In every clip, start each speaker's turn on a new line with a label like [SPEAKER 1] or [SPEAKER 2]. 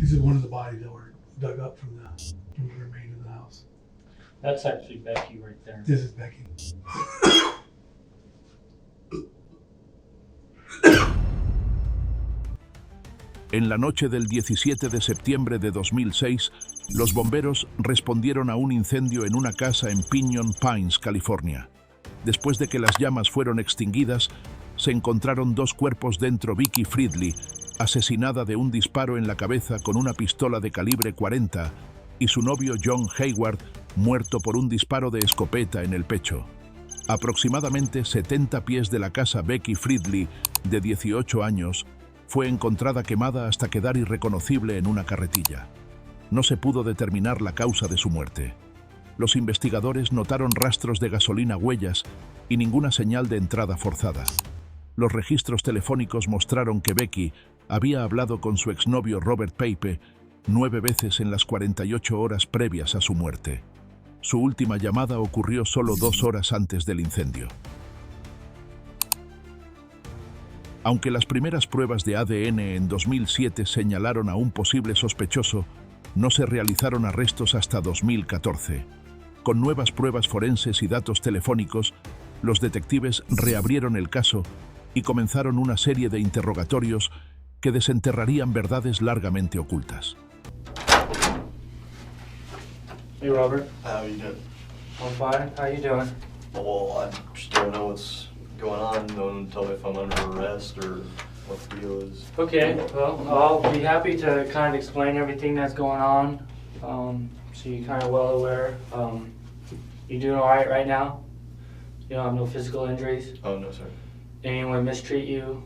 [SPEAKER 1] This is one of the bodies that were dug up from the remains of the house.
[SPEAKER 2] That's actually Becky right there.
[SPEAKER 1] This is Becky.
[SPEAKER 3] En la noche del 17 de septiembre de 2006, los bomberos respondieron a un incendio en una casa en Pinyon Pines, California. Después de que las llamas fueron extinguidas, se encontraron dos cuerpos dentro: Vicki Friedli, asesinada de un disparo en la cabeza con una pistola de calibre 40, y su novio Jon Hayward, muerto por un disparo de escopeta en el pecho. Aproximadamente 70 pies de la casa Becky Friedli, de 18 años, fue encontrada quemada hasta quedar irreconocible en una carretilla. No se pudo determinar la causa de su muerte. Los investigadores notaron rastros de gasolina, huellas y ninguna señal de entrada forzada. Los registros telefónicos mostraron que Becky había hablado con su exnovio Robert Pape 9 veces en las 48 horas previas a su muerte. Su última llamada ocurrió solo 2 horas antes del incendio. Aunque las primeras pruebas de ADN en 2007 señalaron a un posible sospechoso, no se realizaron arrestos hasta 2014. Con nuevas pruebas forenses y datos telefónicos, los detectives reabrieron el caso y comenzaron una serie de interrogatorios que desenterrarían verdades largamente ocultas.
[SPEAKER 2] Hey Robert.
[SPEAKER 4] How you doing?
[SPEAKER 2] I'm fine. How you doing?
[SPEAKER 4] Well, I just don't know what's going on. No one tell me if I'm under arrest or what the deal is.
[SPEAKER 2] Okay, well, I'll be happy to kind of explain everything that's going on, so you're kind of well aware. You doing all right now? You don't have no physical injuries?
[SPEAKER 4] Oh, no, sir.
[SPEAKER 2] Anyone mistreat you?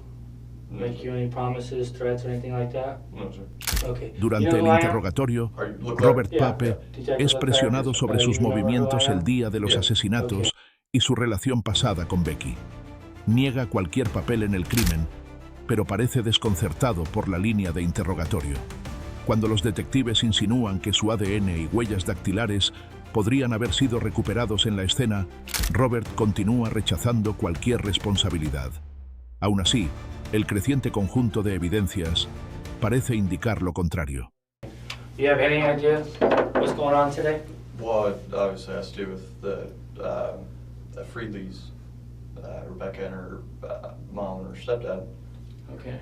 [SPEAKER 4] No,
[SPEAKER 2] Make
[SPEAKER 4] sir.
[SPEAKER 2] you any promises, threats, or anything like that?
[SPEAKER 4] No, sir.
[SPEAKER 2] Okay.
[SPEAKER 3] Durante
[SPEAKER 2] You know
[SPEAKER 3] el
[SPEAKER 2] who I am?
[SPEAKER 3] interrogatorio,
[SPEAKER 4] Look
[SPEAKER 3] Robert
[SPEAKER 2] Yeah.
[SPEAKER 3] Pape
[SPEAKER 2] Detective
[SPEAKER 3] es presionado
[SPEAKER 2] Pape.
[SPEAKER 3] sobre
[SPEAKER 2] You
[SPEAKER 3] sus
[SPEAKER 2] remember who
[SPEAKER 3] movimientos
[SPEAKER 2] I am?
[SPEAKER 3] el día de los
[SPEAKER 4] Yeah.
[SPEAKER 3] asesinatos y su relación pasada con Becky. Niega cualquier papel en el crimen, pero parece desconcertado por la línea de interrogatorio. Cuando los detectives insinúan que su ADN y huellas dactilares podrían haber sido recuperados en la escena, Robert continúa rechazando cualquier responsabilidad. Aún así, el creciente conjunto de evidencias parece indicar lo contrario.
[SPEAKER 2] You have any idea what's going on today?
[SPEAKER 4] Well, it obviously has to do with the Friedlis, Rebecca and her mom and her stepdad.
[SPEAKER 2] Okay.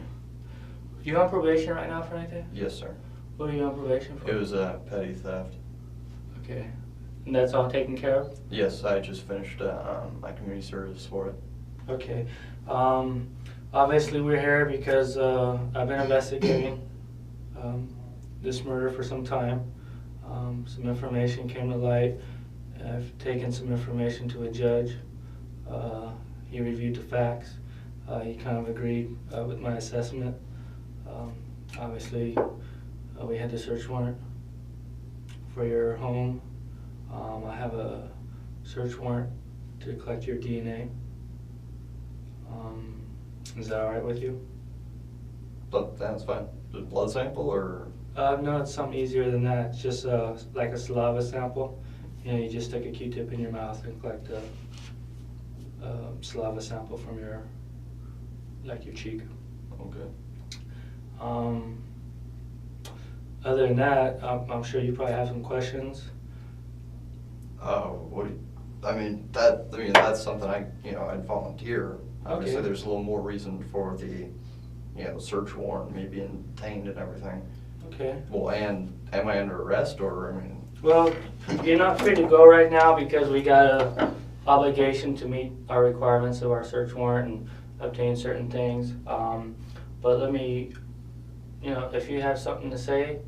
[SPEAKER 2] You on probation right now for anything?
[SPEAKER 4] Yes, sir.
[SPEAKER 2] What are you on probation for?
[SPEAKER 4] It was petty theft.
[SPEAKER 2] Okay. And that's all taken care of?
[SPEAKER 4] Yes, I just finished my community service for it.
[SPEAKER 2] Okay. Obviously we're here because I've been investigating this murder for some time. Some information came to light. I've taken some information to a judge. He reviewed the facts. He kind of agreed with my assessment. Obviously, we had the search warrant for your home. I have a search warrant to collect your DNA. Is that all right with you?
[SPEAKER 4] But that's fine. Just blood sample or?
[SPEAKER 2] No, it's something easier than that. It's just like a saliva sample. You know, you just stick a Q-tip in your mouth and collect a saliva sample from your cheek.
[SPEAKER 4] Okay.
[SPEAKER 2] Other than that, I'm sure you probably have some questions.
[SPEAKER 4] That's something I'd volunteer. Obviously,
[SPEAKER 2] Okay.
[SPEAKER 4] there's a little more reason for the, search warrant, me being detained and everything.
[SPEAKER 2] Okay.
[SPEAKER 4] Well, and am I under arrest or,
[SPEAKER 2] Well, you're not free to go right now because we got a obligation to meet our requirements of our search warrant and obtain certain things. But let me, if you have something to say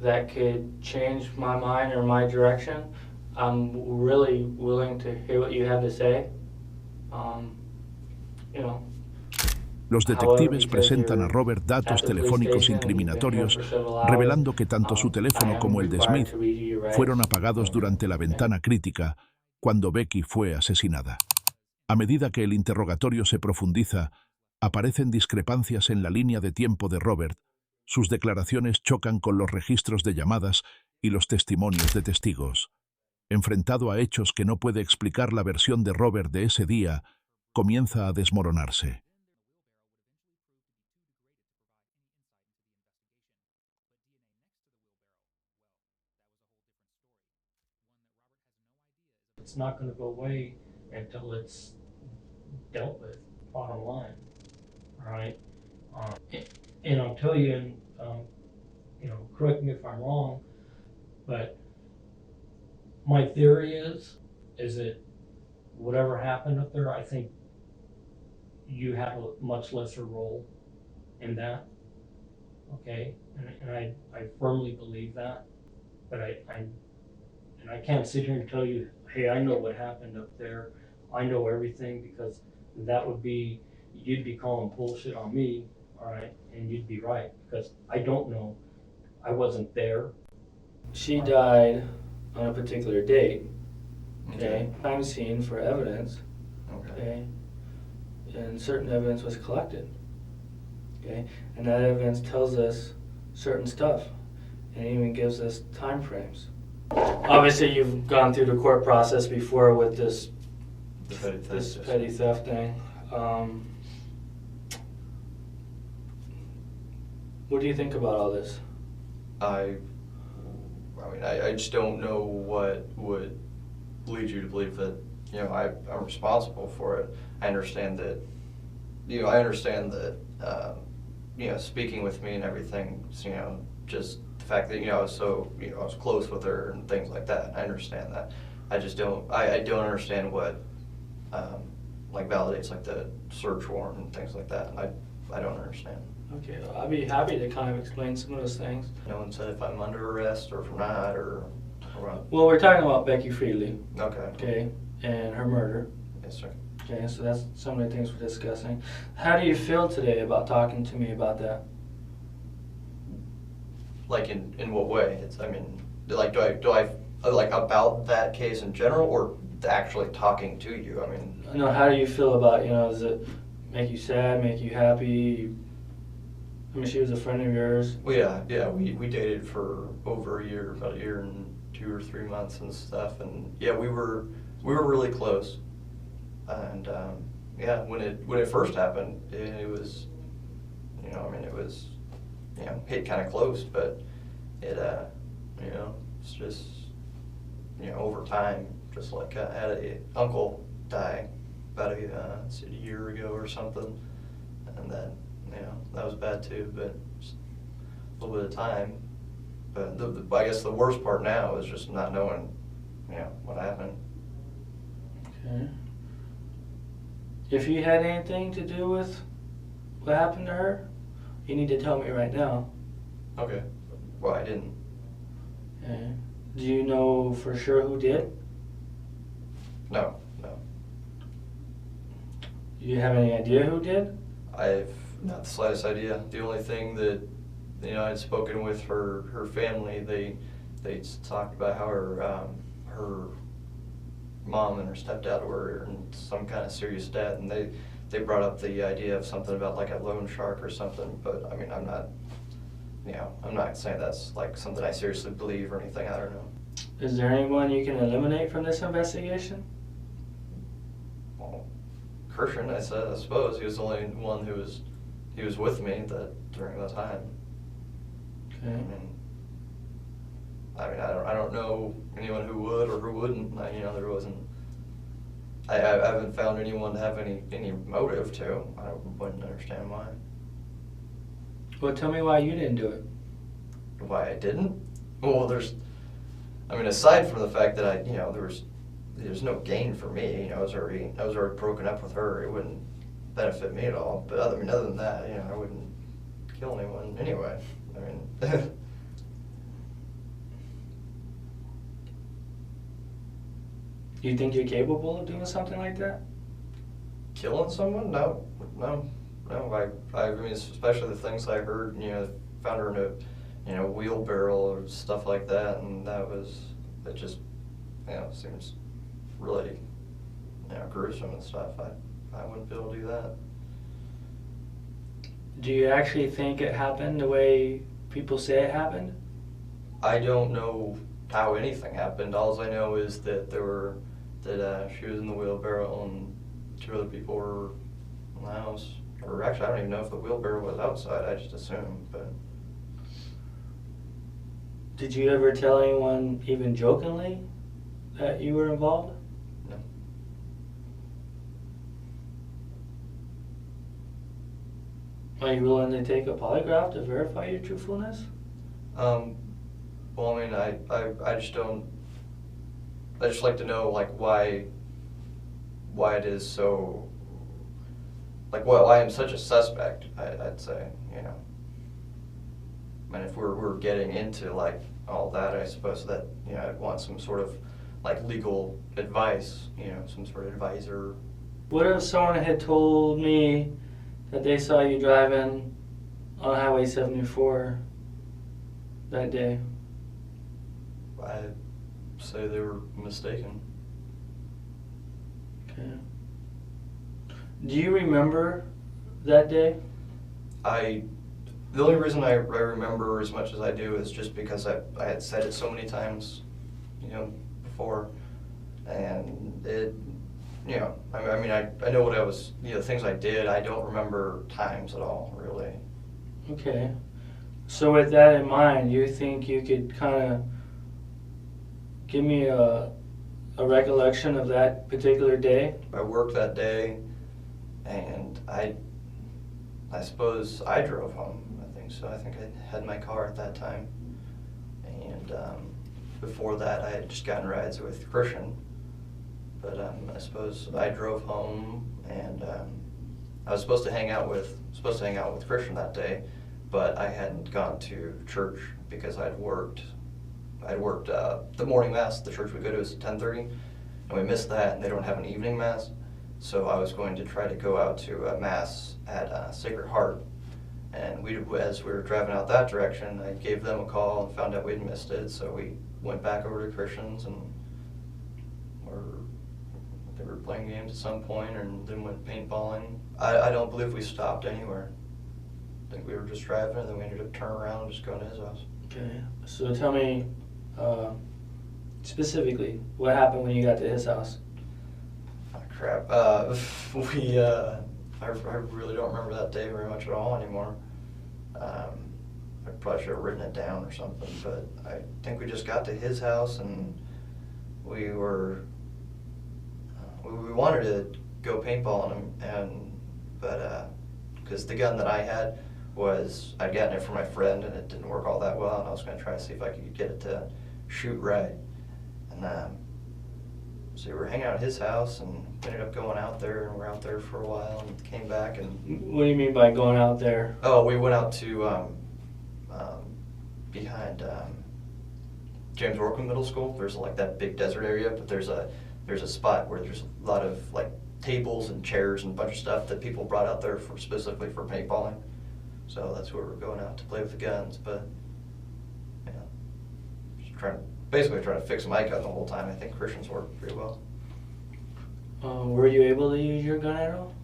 [SPEAKER 2] that could change my mind or my direction, I'm really willing to hear what you have to say.
[SPEAKER 3] Los detectives presentan a Robert datos telefónicos incriminatorios, revelando que tanto su teléfono como el de Smith fueron apagados durante la ventana crítica cuando Becky fue asesinada. A medida que el interrogatorio se profundiza, aparecen discrepancias en la línea de tiempo de Robert. Sus declaraciones chocan con los registros de llamadas y los testimonios de testigos. Enfrentado a hechos que no puede explicar, la versión de Robert de ese día comienza a desmoronarse.
[SPEAKER 5] It's not gonna go away until it's dealt with, bottom line, all right? And I'll tell you, and, you know, correct me if I'm wrong, but my theory is that whatever happened up there, I think you had a much lesser role in that, okay? And I firmly believe that, but I can't sit here and tell you, hey, I know what happened up there, I know everything, because that would be, you'd be calling bullshit on me, all right? And you'd be right, because I don't know, I wasn't there.
[SPEAKER 2] She died on a particular date, okay? Crime scene for evidence, okay? And certain evidence was collected, okay? And that evidence tells us certain stuff, and even gives us time frames. Obviously, you've gone through the court process before with this petty theft thing. What do you think about all this?
[SPEAKER 4] I mean, I just don't know what would lead you to believe that, you know, I'm responsible for it. I understand that, you know, speaking with me and everything, you know, just the fact that, you know, I was close with her and things like that. I understand that. I just don't, I don't understand what, like, validates, like, the search warrant and things like that. I don't understand.
[SPEAKER 2] Okay, well, I'd be happy to kind of explain some of those things.
[SPEAKER 4] No one said if I'm under arrest or if I'm not, or what?
[SPEAKER 2] Well, we're talking about Becky Friedli.
[SPEAKER 4] Okay.
[SPEAKER 2] Okay, and her murder.
[SPEAKER 4] Yes, sir.
[SPEAKER 2] Okay, so that's some of the things we're discussing. How do you feel today about talking to me about that?
[SPEAKER 4] Like, in what way? It's, I mean, like, do I like about that case in general, or actually talking to you? I mean,
[SPEAKER 2] No, how do you feel about, you know, does it make you sad, make you happy? I mean, she was a friend of yours.
[SPEAKER 4] well, yeah, we dated for over a year, about a year and 2 or 3 months and stuff, and yeah, we were really close, and yeah, when it first happened, it was, you know, I mean, it was, you know, hit kind of close, but it, you know, it's just, you know, over time, just like I had a uncle die about a year ago or something, and then, you know, that was bad too, but just a little bit of time. But I guess the worst part now is just not knowing, you know, what happened.
[SPEAKER 2] Okay. If you had anything to do with what happened to her, you need to tell me right now.
[SPEAKER 4] Okay. Well, I didn't.
[SPEAKER 2] Okay. Do you know for sure who did?
[SPEAKER 4] No.
[SPEAKER 2] Do you have any idea who did?
[SPEAKER 4] I've not the slightest idea. The only thing that, you know, I'd spoken with her family, they talked about how her mom and her stepdad were in some kind of serious debt, and they brought up the idea of something about like a loan shark or something, but I mean, I'm not, you know, I'm not saying that's like something I seriously believe or anything. I don't know.
[SPEAKER 2] Is there anyone you can eliminate from this investigation?
[SPEAKER 4] Well, Christian, I suppose he was the only one who was with me during that time.
[SPEAKER 2] Okay.
[SPEAKER 4] I mean, I don't know anyone who would or who wouldn't. You know, there wasn't. I haven't found anyone to have any motive to. I wouldn't understand why.
[SPEAKER 2] Well, tell me why you didn't do it.
[SPEAKER 4] Why I didn't? Well, I mean, aside from the fact that you know, there's no gain for me. You know, I was already broken up with her. It wouldn't benefit me at all. But other than that, you know, I wouldn't kill anyone anyway. I mean.
[SPEAKER 2] Do you think you're capable of doing something like that?
[SPEAKER 4] Killing someone? No. I mean, especially the things I heard. You know, found her in a, you know, wheelbarrow or stuff like that, and it just, you know, seems really, you know, gruesome and stuff. I wouldn't be able to do that.
[SPEAKER 2] Do you actually think it happened the way people say it happened?
[SPEAKER 4] I don't know how anything happened. All I know is that she was in the wheelbarrow and 2 other people were in the house. Or actually, I don't even know if the wheelbarrow was outside. I just assumed, but.
[SPEAKER 2] Did you ever tell anyone, even jokingly, that you were involved? Are you willing to take a polygraph to verify your truthfulness?
[SPEAKER 4] Well, I mean, I just don't. I just like to know like why it is so. Like why I'm such a suspect. I'd say, you know. And if we're getting into like all that, I suppose that, you know, I'd want some sort of like legal advice, you know, some sort of advisor.
[SPEAKER 2] What if someone had told me that they saw you driving on Highway 74 that day?
[SPEAKER 4] I'd say they were mistaken.
[SPEAKER 2] Okay. Do you remember that day?
[SPEAKER 4] The only reason I remember as much as I do is just because I had said it so many times, you know, before, and it, you know, I mean, I know what I was, you know, things I did. I don't remember times at all, really.
[SPEAKER 2] Okay. So with that in mind, you think you could kind of give me a recollection of that particular day?
[SPEAKER 4] I worked that day, and I suppose I drove home. I think so. I think I had my car at that time, and before that, I had just gotten rides with Christian. But I suppose I drove home, and I was supposed to hang out with Christian that day, but I hadn't gone to church because I'd worked the morning mass. The church we go to is at 10:30, and we missed that, and they don't have an evening mass. So I was going to try to go out to a mass at Sacred Heart, and as we were driving out that direction, I gave them a call and found out we'd missed it. So we went back over to Christian's, and they were playing games at some point, and then went paintballing. I don't believe we stopped anywhere. I think we were just driving, and then we ended up turning around and just going to his house. Okay.
[SPEAKER 2] So tell me specifically what happened when you got to his house.
[SPEAKER 4] Oh, crap. I really don't remember that day very much at all anymore. I probably should have written it down or something, but I think we just got to his house, and we wanted to go paintballing him, but because the gun that I had I'd gotten it from my friend, and it didn't work all that well, and I was going to try to see if I could get it to shoot right. And so we were hanging out at his house, and ended up going out there, and we're out there for a while, and came back. And
[SPEAKER 2] what do you mean by going out there?
[SPEAKER 4] Oh, we went out to behind James Orkin Middle School. There's like that big desert area, but there's a spot where there's a lot of like tables and chairs and a bunch of stuff that people brought out there specifically for paintballing. So that's where we're going out to play with the guns, but you know, just basically trying to fix my gun the whole time. I think Christian's worked pretty well.
[SPEAKER 2] Were you able to use your gun at all?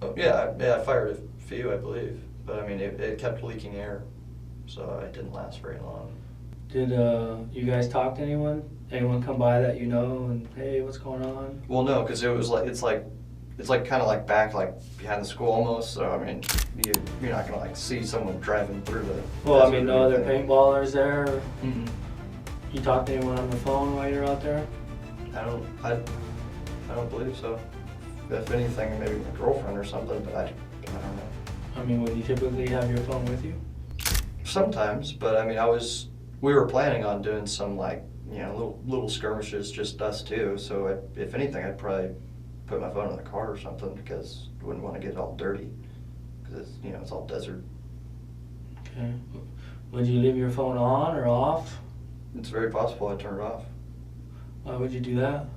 [SPEAKER 4] Oh, yeah, I fired a few, I believe, but I mean it kept leaking air, so it didn't last very long.
[SPEAKER 2] Did you guys talk to anyone? Anyone come by that you know and hey, what's going on?
[SPEAKER 4] Well, no, because it's kind of like back like behind the school almost. So I mean, you're not gonna like see someone driving through the.
[SPEAKER 2] Well, I mean, no other paintballers there.
[SPEAKER 4] Mm-hmm.
[SPEAKER 2] You talked to anyone on the phone while you're out there?
[SPEAKER 4] I don't believe so. If anything, maybe my girlfriend or something, but I don't know.
[SPEAKER 2] I mean, would you typically have your phone with you?
[SPEAKER 4] Sometimes, but I mean, we were planning on doing some like, you know, little skirmishes, just us two. So if anything, I'd probably put my phone in the car or something, because I wouldn't want to get it all dirty, because it's, you know, it's all desert.
[SPEAKER 2] Okay. Would you leave your phone on or off?
[SPEAKER 4] It's very possible I'd turn it off.
[SPEAKER 2] Why would you do that?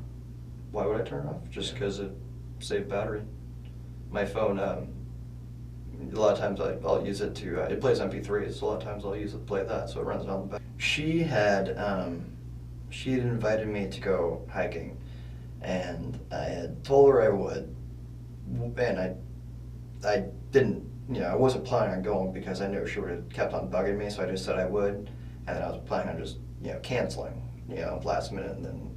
[SPEAKER 4] Why would I turn it off? Just because it saved battery. My phone, a lot of times I'll use it to, it plays MP3s, so a lot of times I'll use it to play that, so it runs it on the back. She had invited me to go hiking, and I had told her I would, and I didn't, you know, I wasn't planning on going because I knew she would have kept on bugging me, so I just said I would, and then I was planning on just, you know, canceling, you know, last minute, and then,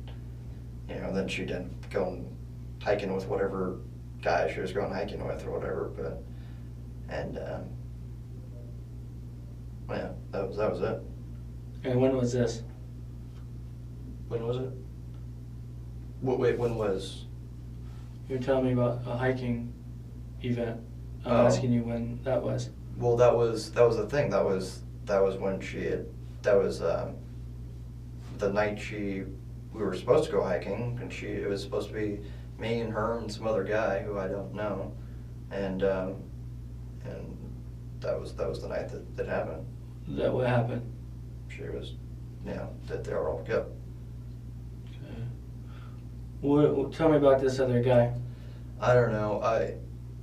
[SPEAKER 4] you know, then she didn't go hiking with whatever guy she was going hiking with or whatever, but, and, yeah, that was it.
[SPEAKER 2] And when was this?
[SPEAKER 4] When was it? Wait, when was?
[SPEAKER 2] You're telling me about a hiking event I'm asking you when that was.
[SPEAKER 4] Well, that was the thing. That was when that was the night we were supposed to go hiking, and it was supposed to be me and her and some other guy who I don't know, and that was the night that happened.
[SPEAKER 2] Is that what happened?
[SPEAKER 4] She was, that they were all good.
[SPEAKER 2] Okay. Well, tell me about this other guy.
[SPEAKER 4] I don't know.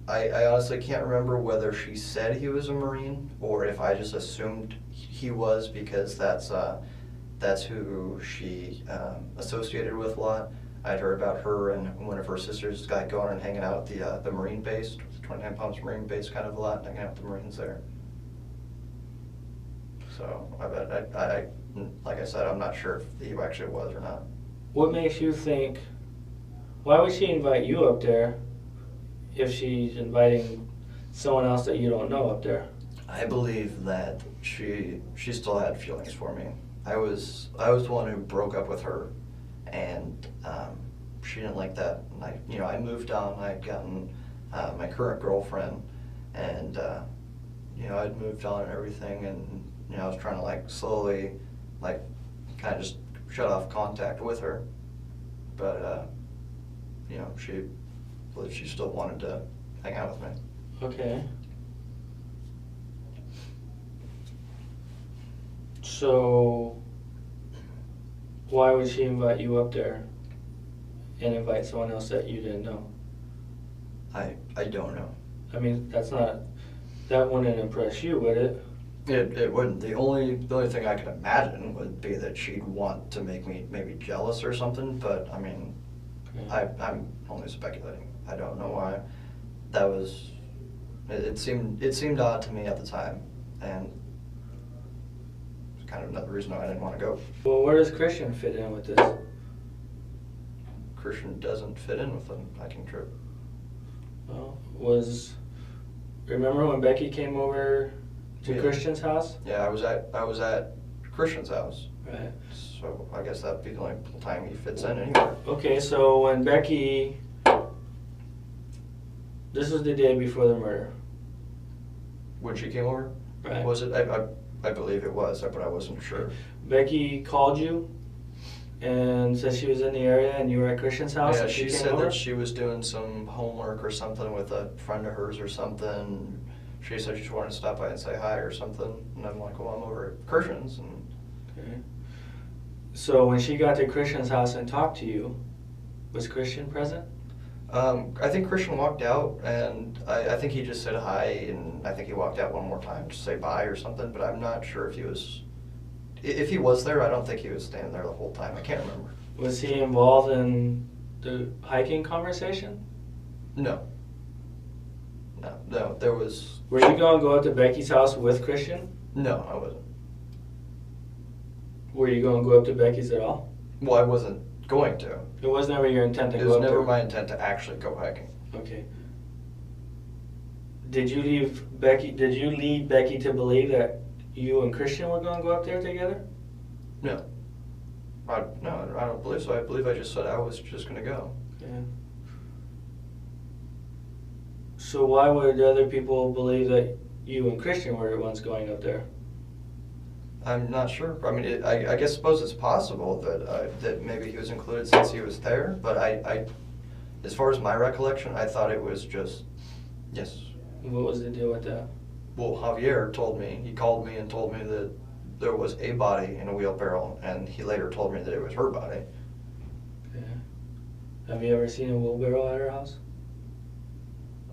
[SPEAKER 4] I honestly can't remember whether she said he was a Marine or if I just assumed he was, because that's who she associated with a lot. I'd heard about her and one of her sisters going and hanging out at the Marine base, 29 Palms Marine base, kind of a lot, hanging out with the Marines there. So I like I said, I'm not sure if he actually was or not.
[SPEAKER 2] What makes you think? Why would she invite you up there if she's inviting someone else that you don't know up there?
[SPEAKER 4] I believe that she still had feelings for me. I was the one who broke up with her, and she didn't like that. And I moved on. I'd gotten my current girlfriend, and I'd moved on and everything, and I was trying to slowly kind of just shut off contact with her, but she still wanted to hang out with me.
[SPEAKER 2] Okay. So, why would she invite you up there and invite someone else that you didn't know?
[SPEAKER 4] I don't know.
[SPEAKER 2] I mean, that wouldn't impress you, would it?
[SPEAKER 4] It wouldn't. The only thing I could imagine would be that she'd want to make me maybe jealous or something, but I mean, okay. I'm only speculating. I don't know why. That was, it seemed odd to me at the time, and it's kind of another reason why I didn't want to go.
[SPEAKER 2] Well, where does Christian fit in with this?
[SPEAKER 4] Christian doesn't fit in with the hiking trip.
[SPEAKER 2] Well, remember when Becky came over to Christian's house?
[SPEAKER 4] Yeah, I was at Christian's house.
[SPEAKER 2] Right.
[SPEAKER 4] So I guess that'd be the only time he fits in anywhere.
[SPEAKER 2] Okay, so when Becky, this was the day before the murder.
[SPEAKER 4] When she came over?
[SPEAKER 2] Right.
[SPEAKER 4] Was it? I believe it was, but I wasn't sure.
[SPEAKER 2] Becky called you and said she was in the area and you were at Christian's house?
[SPEAKER 4] Yeah,
[SPEAKER 2] and
[SPEAKER 4] she
[SPEAKER 2] came
[SPEAKER 4] said
[SPEAKER 2] over?
[SPEAKER 4] that she was doing some homework or something with a friend of hers or something. She said she just wanted to stop by and say hi or something. And I'm like, well, I'm over at Christian's. And
[SPEAKER 2] okay. So when she got to Christian's house and talked to you, was Christian present?
[SPEAKER 4] I think Christian walked out, and I think he just said hi, and I think he walked out one more time to say bye or something, but I'm not sure if he was... If he was there, I don't think he was standing there the whole time. I can't remember.
[SPEAKER 2] Was he involved in the hiking conversation?
[SPEAKER 4] No. No, there was...
[SPEAKER 2] Were you going to go up to Becky's house with Christian?
[SPEAKER 4] No, I wasn't.
[SPEAKER 2] Were you going to go up to Becky's at all?
[SPEAKER 4] Well, I wasn't going to.
[SPEAKER 2] It was never your intent to go up there?
[SPEAKER 4] It was never my intent to actually go hiking.
[SPEAKER 2] Okay. Did you lead Becky to believe that you and Christian were going to go up there together?
[SPEAKER 4] No. I don't believe so. I believe I just said I was just going to go.
[SPEAKER 2] Okay. So why would other people believe that you and Christian were the ones going up there?
[SPEAKER 4] I'm not sure. I mean, I guess suppose it's possible that maybe he was included since he was there, but I as far as my recollection, I thought it was just, yes.
[SPEAKER 2] What was the deal with that?
[SPEAKER 4] Well, Javier told me, he called me and told me that there was a body in a wheelbarrow, and he later told me that it was her body.
[SPEAKER 2] Okay. Have you ever seen a wheelbarrow at her house?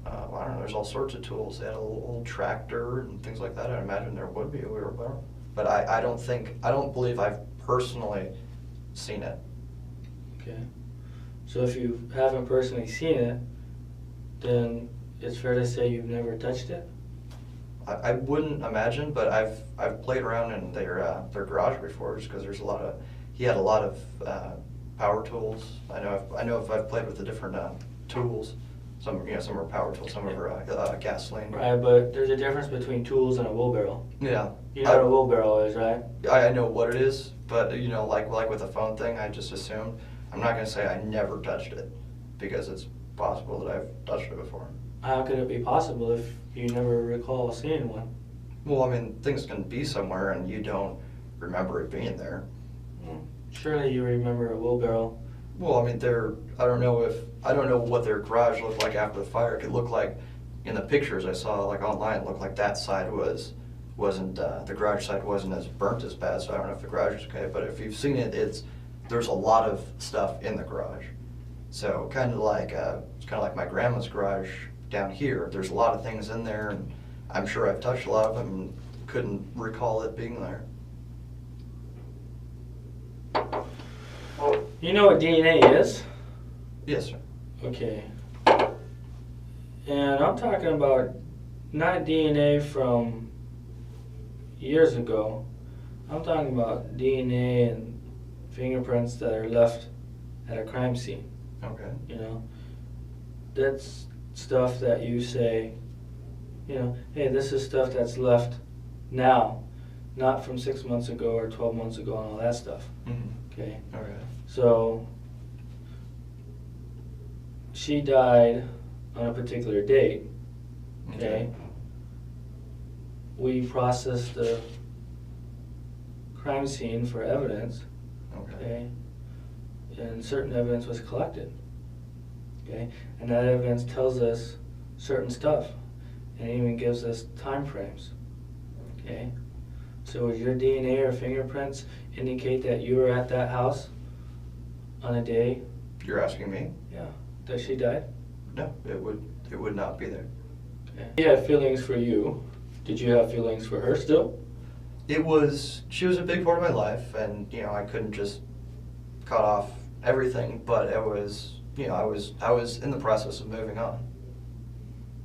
[SPEAKER 4] I don't know, there's all sorts of tools. They had a little old tractor and things like that. I imagine there would be a wheelbarrow. But I don't believe I've personally seen it.
[SPEAKER 2] Okay. So if you haven't personally seen it, then it's fair to say you've never touched it?
[SPEAKER 4] I wouldn't imagine, but I've played around in their garage before, just because he had a lot of power tools. I know if I've played with the different tools. Some are power tools, some are gasoline.
[SPEAKER 2] Right, but there's a difference between tools and a wheelbarrow.
[SPEAKER 4] Yeah.
[SPEAKER 2] You know what a wheelbarrow is, right?
[SPEAKER 4] I know what it is, but like with the phone thing, I just assumed. I'm not going to say I never touched it, because it's possible that I've touched it before.
[SPEAKER 2] How could it be possible if you never recall seeing one?
[SPEAKER 4] Well, I mean, things can be somewhere and you don't remember it being there.
[SPEAKER 2] Surely you remember a wheelbarrow.
[SPEAKER 4] Well, I mean, I don't know what their garage looked like after the fire. It could look like, in the pictures I saw like online, it looked like that side wasn't the garage side wasn't as burnt as bad. So I don't know if the garage is okay. But if you've seen it, there's a lot of stuff in the garage. So kind of like it's kind of like my grandma's garage down here. There's a lot of things in there, and I'm sure I've touched a lot of them and couldn't recall it being there.
[SPEAKER 2] You know what DNA is?
[SPEAKER 4] Yes, sir.
[SPEAKER 2] Okay. And I'm talking about not DNA from years ago. I'm talking about DNA and fingerprints that are left at a crime scene.
[SPEAKER 4] Okay.
[SPEAKER 2] You know, that's stuff that you say, you know, hey, this is stuff that's left now, not from 6 months ago or 12 months ago and all that stuff.
[SPEAKER 4] Mm-hmm.
[SPEAKER 2] Okay.
[SPEAKER 4] Okay.
[SPEAKER 2] So she died on a particular date. Okay. We processed the crime scene for evidence. Okay. And certain evidence was collected. Okay. And that evidence tells us certain stuff, and it even gives us time frames. Okay. So would your DNA or fingerprints indicate that you were at that house on a day?
[SPEAKER 4] You're asking me?
[SPEAKER 2] Yeah. That she died?
[SPEAKER 4] No, it would not be there.
[SPEAKER 2] Okay. She had feelings for you. Did you have feelings for her still?
[SPEAKER 4] She was a big part of my life, and you know, I couldn't just cut off everything, but it was, you know, I was in the process of moving on.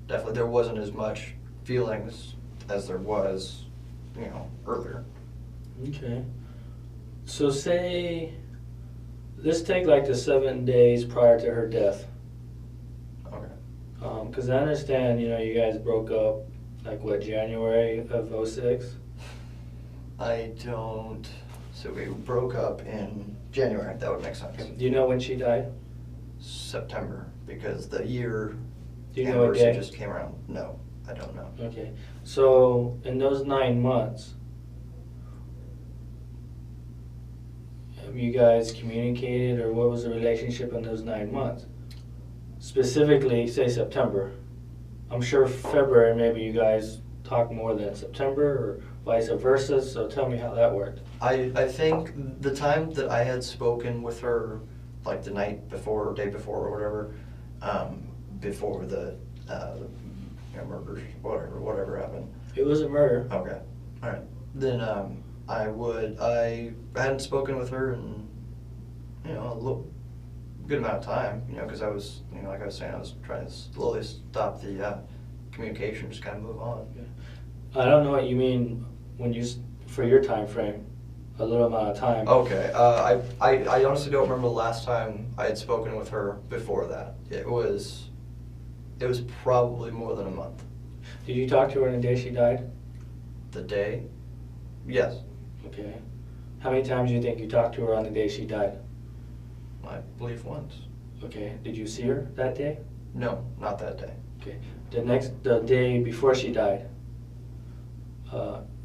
[SPEAKER 4] Definitely there wasn't as much feelings as there was, you know, earlier.
[SPEAKER 2] Okay. So say, let's take like the 7 days prior to her death.
[SPEAKER 4] Okay.
[SPEAKER 2] Because I understand, you know, you guys broke up, like what, January of 2006?
[SPEAKER 4] So we broke up in January, that would make sense.
[SPEAKER 2] Do you know when she died?
[SPEAKER 4] September, because the year
[SPEAKER 2] Do you know what
[SPEAKER 4] anniversary
[SPEAKER 2] day?
[SPEAKER 4] just came around. No, I don't know.
[SPEAKER 2] Okay. So in those 9 months, have you guys communicated, or what was the relationship in those 9 months? Specifically, say September. I'm sure February maybe you guys talked more than September, or vice versa, so tell me how that worked.
[SPEAKER 4] I think the time that I had spoken with her, like the night before or day before or whatever, before the you know, murders, whatever happened.
[SPEAKER 2] It was a murder.
[SPEAKER 4] Okay, all right. Then I hadn't spoken with her in, you know, a good amount of time, you know, because I was, you know, like I was saying, I was trying to slowly stop the communication, just kind of move on.
[SPEAKER 2] I don't know what you mean when you, for your time frame, a little amount of time.
[SPEAKER 4] Okay, I honestly don't remember the last time I had spoken with her before that. It was probably more than a month.
[SPEAKER 2] Did you talk to her on the day she died?
[SPEAKER 4] The day? Yes.
[SPEAKER 2] Okay. How many times do you think you talked to her on the day she died?
[SPEAKER 4] I believe once.
[SPEAKER 2] Okay. Did you see her that day?
[SPEAKER 4] No, not that day.
[SPEAKER 2] Okay. The day before she died,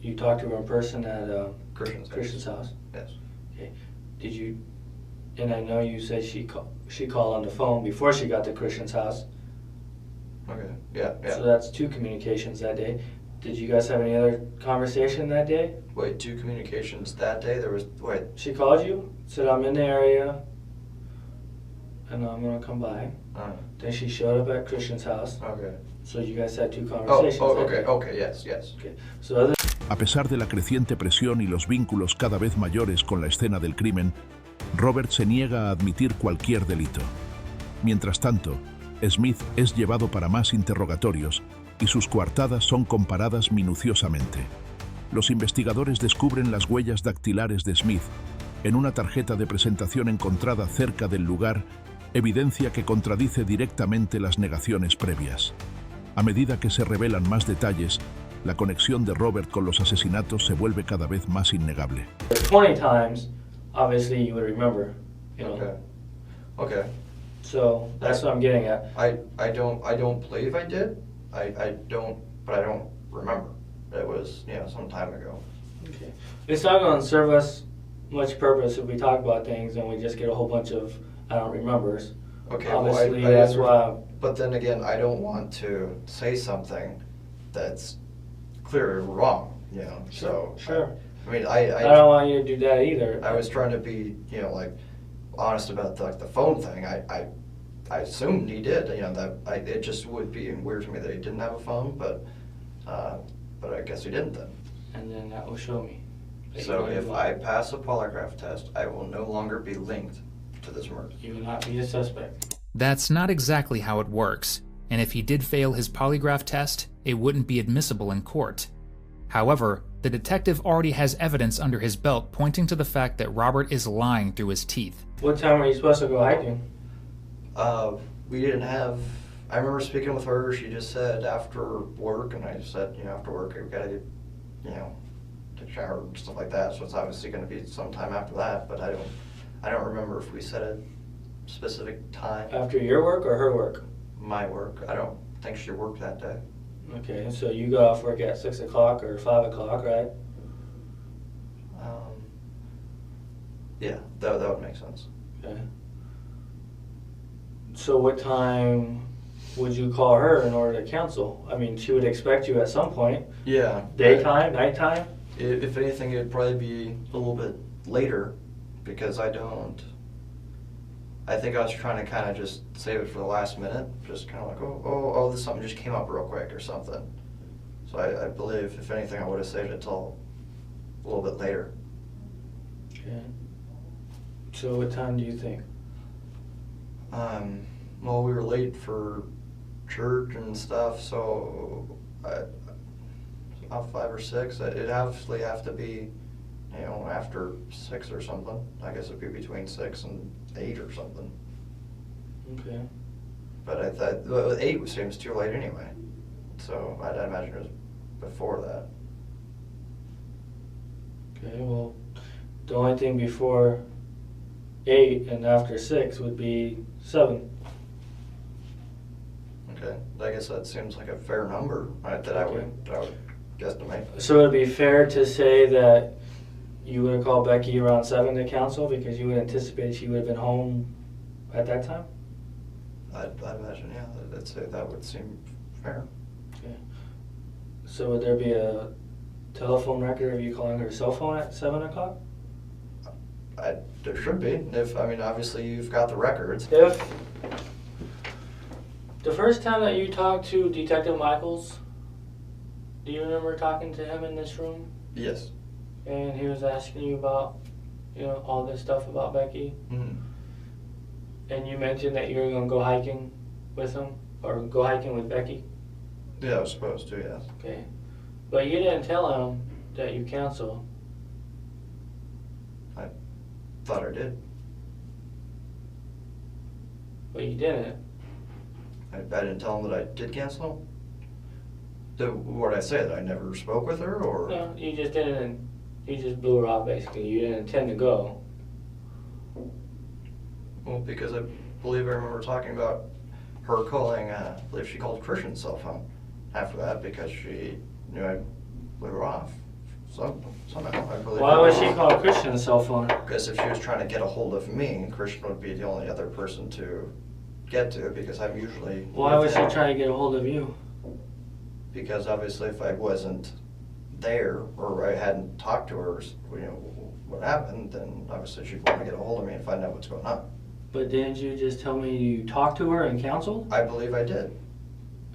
[SPEAKER 2] you talked to her in person at Christian's house?
[SPEAKER 4] Yes.
[SPEAKER 2] Okay. Did you, and I know you said she called on the phone before she got to Christian's house.
[SPEAKER 4] Okay, yeah.
[SPEAKER 2] So that's 2 communications that day. Did you guys have any other conversation that day?
[SPEAKER 4] Wait, 2 communications that day? Wait.
[SPEAKER 2] She called you, said I'm in the area, and I'm gonna come by. Then she showed up at Christian's house.
[SPEAKER 4] Okay.
[SPEAKER 2] So you guys had 2 conversations.
[SPEAKER 4] Okay, yes.
[SPEAKER 2] Okay. So
[SPEAKER 3] A pesar de la creciente presión y los vínculos cada vez mayores con la escena del crimen, Robert se niega a admitir cualquier delito. Mientras tanto, Smith es llevado para más interrogatorios y sus coartadas son comparadas minuciosamente. Los investigadores descubren las huellas dactilares de Smith en una tarjeta de presentación encontrada cerca del lugar, evidencia que contradice directamente las negaciones previas. A medida que se revelan más detalles, la conexión de Robert con los asesinatos se vuelve cada vez más innegable.
[SPEAKER 2] 20 times, obviously you would remember, you know.
[SPEAKER 4] Okay.
[SPEAKER 2] So that's what I'm getting at.
[SPEAKER 4] I don't believe I did. I don't remember. It was, some time ago.
[SPEAKER 2] Okay. It's not going to serve us much purpose if we talk about things and we just get a whole bunch of I don't remembers.
[SPEAKER 4] Okay,
[SPEAKER 2] Obviously,
[SPEAKER 4] well,
[SPEAKER 2] that's why.
[SPEAKER 4] But then again, I don't want to say something that's clearly wrong, so.
[SPEAKER 2] Sure.
[SPEAKER 4] I mean,
[SPEAKER 2] I don't want you to do that either.
[SPEAKER 4] I was trying to be, honest about the phone thing. I assumed he did, it just would be weird to me that he didn't have a phone, but I guess he didn't then.
[SPEAKER 2] And then that will show me.
[SPEAKER 4] So if I pass a polygraph test, I will no longer be linked to this murder.
[SPEAKER 2] You will not be a suspect.
[SPEAKER 6] That's not exactly how it works, and if he did fail his polygraph test, it wouldn't be admissible in court. However, the detective already has evidence under his belt pointing to the fact that Robert is lying through his teeth.
[SPEAKER 2] What time were you supposed to go hiking?
[SPEAKER 4] We didn't have, I remember speaking with her, she just said after work, and I said, after work, we gotta get, take a shower and stuff like that, so it's obviously gonna be sometime after that, but I don't remember if we set a specific time.
[SPEAKER 2] After your work or her work?
[SPEAKER 4] My work. I don't think she worked that day.
[SPEAKER 2] Okay, so you got off work at 6 o'clock or 5 o'clock, right?
[SPEAKER 4] Yeah, that would make sense.
[SPEAKER 2] Okay. So what time would you call her in order to cancel? I mean, she would expect you at some point.
[SPEAKER 4] Yeah.
[SPEAKER 2] Daytime, nighttime?
[SPEAKER 4] If anything, it'd probably be a little bit later, because I think I was trying to kind of just save it for the last minute, just kind of like, oh, this something just came up real quick or something. So I believe, if anything, I would have saved it till a little bit later.
[SPEAKER 2] Okay. So what time do you think?
[SPEAKER 4] Well, we were late for church and stuff, so about 5 or 6. It'd obviously have to be, after 6 or something. I guess it'd be between 6 and 8 or something.
[SPEAKER 2] Okay.
[SPEAKER 4] But I thought 8 seems too late anyway, so I'd imagine it was before that.
[SPEAKER 2] Okay, well, the only thing before 8 and after 6 would be 7.
[SPEAKER 4] Okay, I guess that seems like a fair number that I would guesstimate.
[SPEAKER 2] So it'd be fair to say that you would have called Becky around 7 to counsel because you would anticipate she would have been home at that time?
[SPEAKER 4] I'd imagine, yeah, I'd say that would seem fair.
[SPEAKER 2] Okay. So would there be a telephone record of you calling her cell phone at 7 o'clock?
[SPEAKER 4] There should be. Obviously you've got the records.
[SPEAKER 2] If the first time that you talked to Detective Michaels, do you remember talking to him in this room?
[SPEAKER 4] Yes.
[SPEAKER 2] And he was asking you about, all this stuff about Becky?
[SPEAKER 4] Mm-hmm.
[SPEAKER 2] And you mentioned that you were going to go hiking with him, or go hiking with Becky?
[SPEAKER 4] Yeah, I was supposed to, yes.
[SPEAKER 2] Okay. But you didn't tell him that you canceled.
[SPEAKER 4] I thought I did.
[SPEAKER 2] But you didn't.
[SPEAKER 4] I didn't tell him that I did cancel? What did I say, that I never spoke with her, or?
[SPEAKER 2] No, you just didn't. You just blew her off, basically. You didn't intend to go.
[SPEAKER 4] Well, because I believe I remember talking about her calling, I believe she called Christian's cell phone after that because she knew I blew her off. Somehow, I believe.
[SPEAKER 2] Why would she call Christian's cell phone?
[SPEAKER 4] Because if she was trying to get a hold of me, Christian would be the only other person to get to, because I'm usually...
[SPEAKER 2] Why was she trying to get a hold of you?
[SPEAKER 4] Because obviously if I wasn't there, or I hadn't talked to her, what happened, then obviously she'd want to get a hold of me and find out what's going on.
[SPEAKER 2] But didn't you just tell me you talked to her and counseled?
[SPEAKER 4] I believe I did.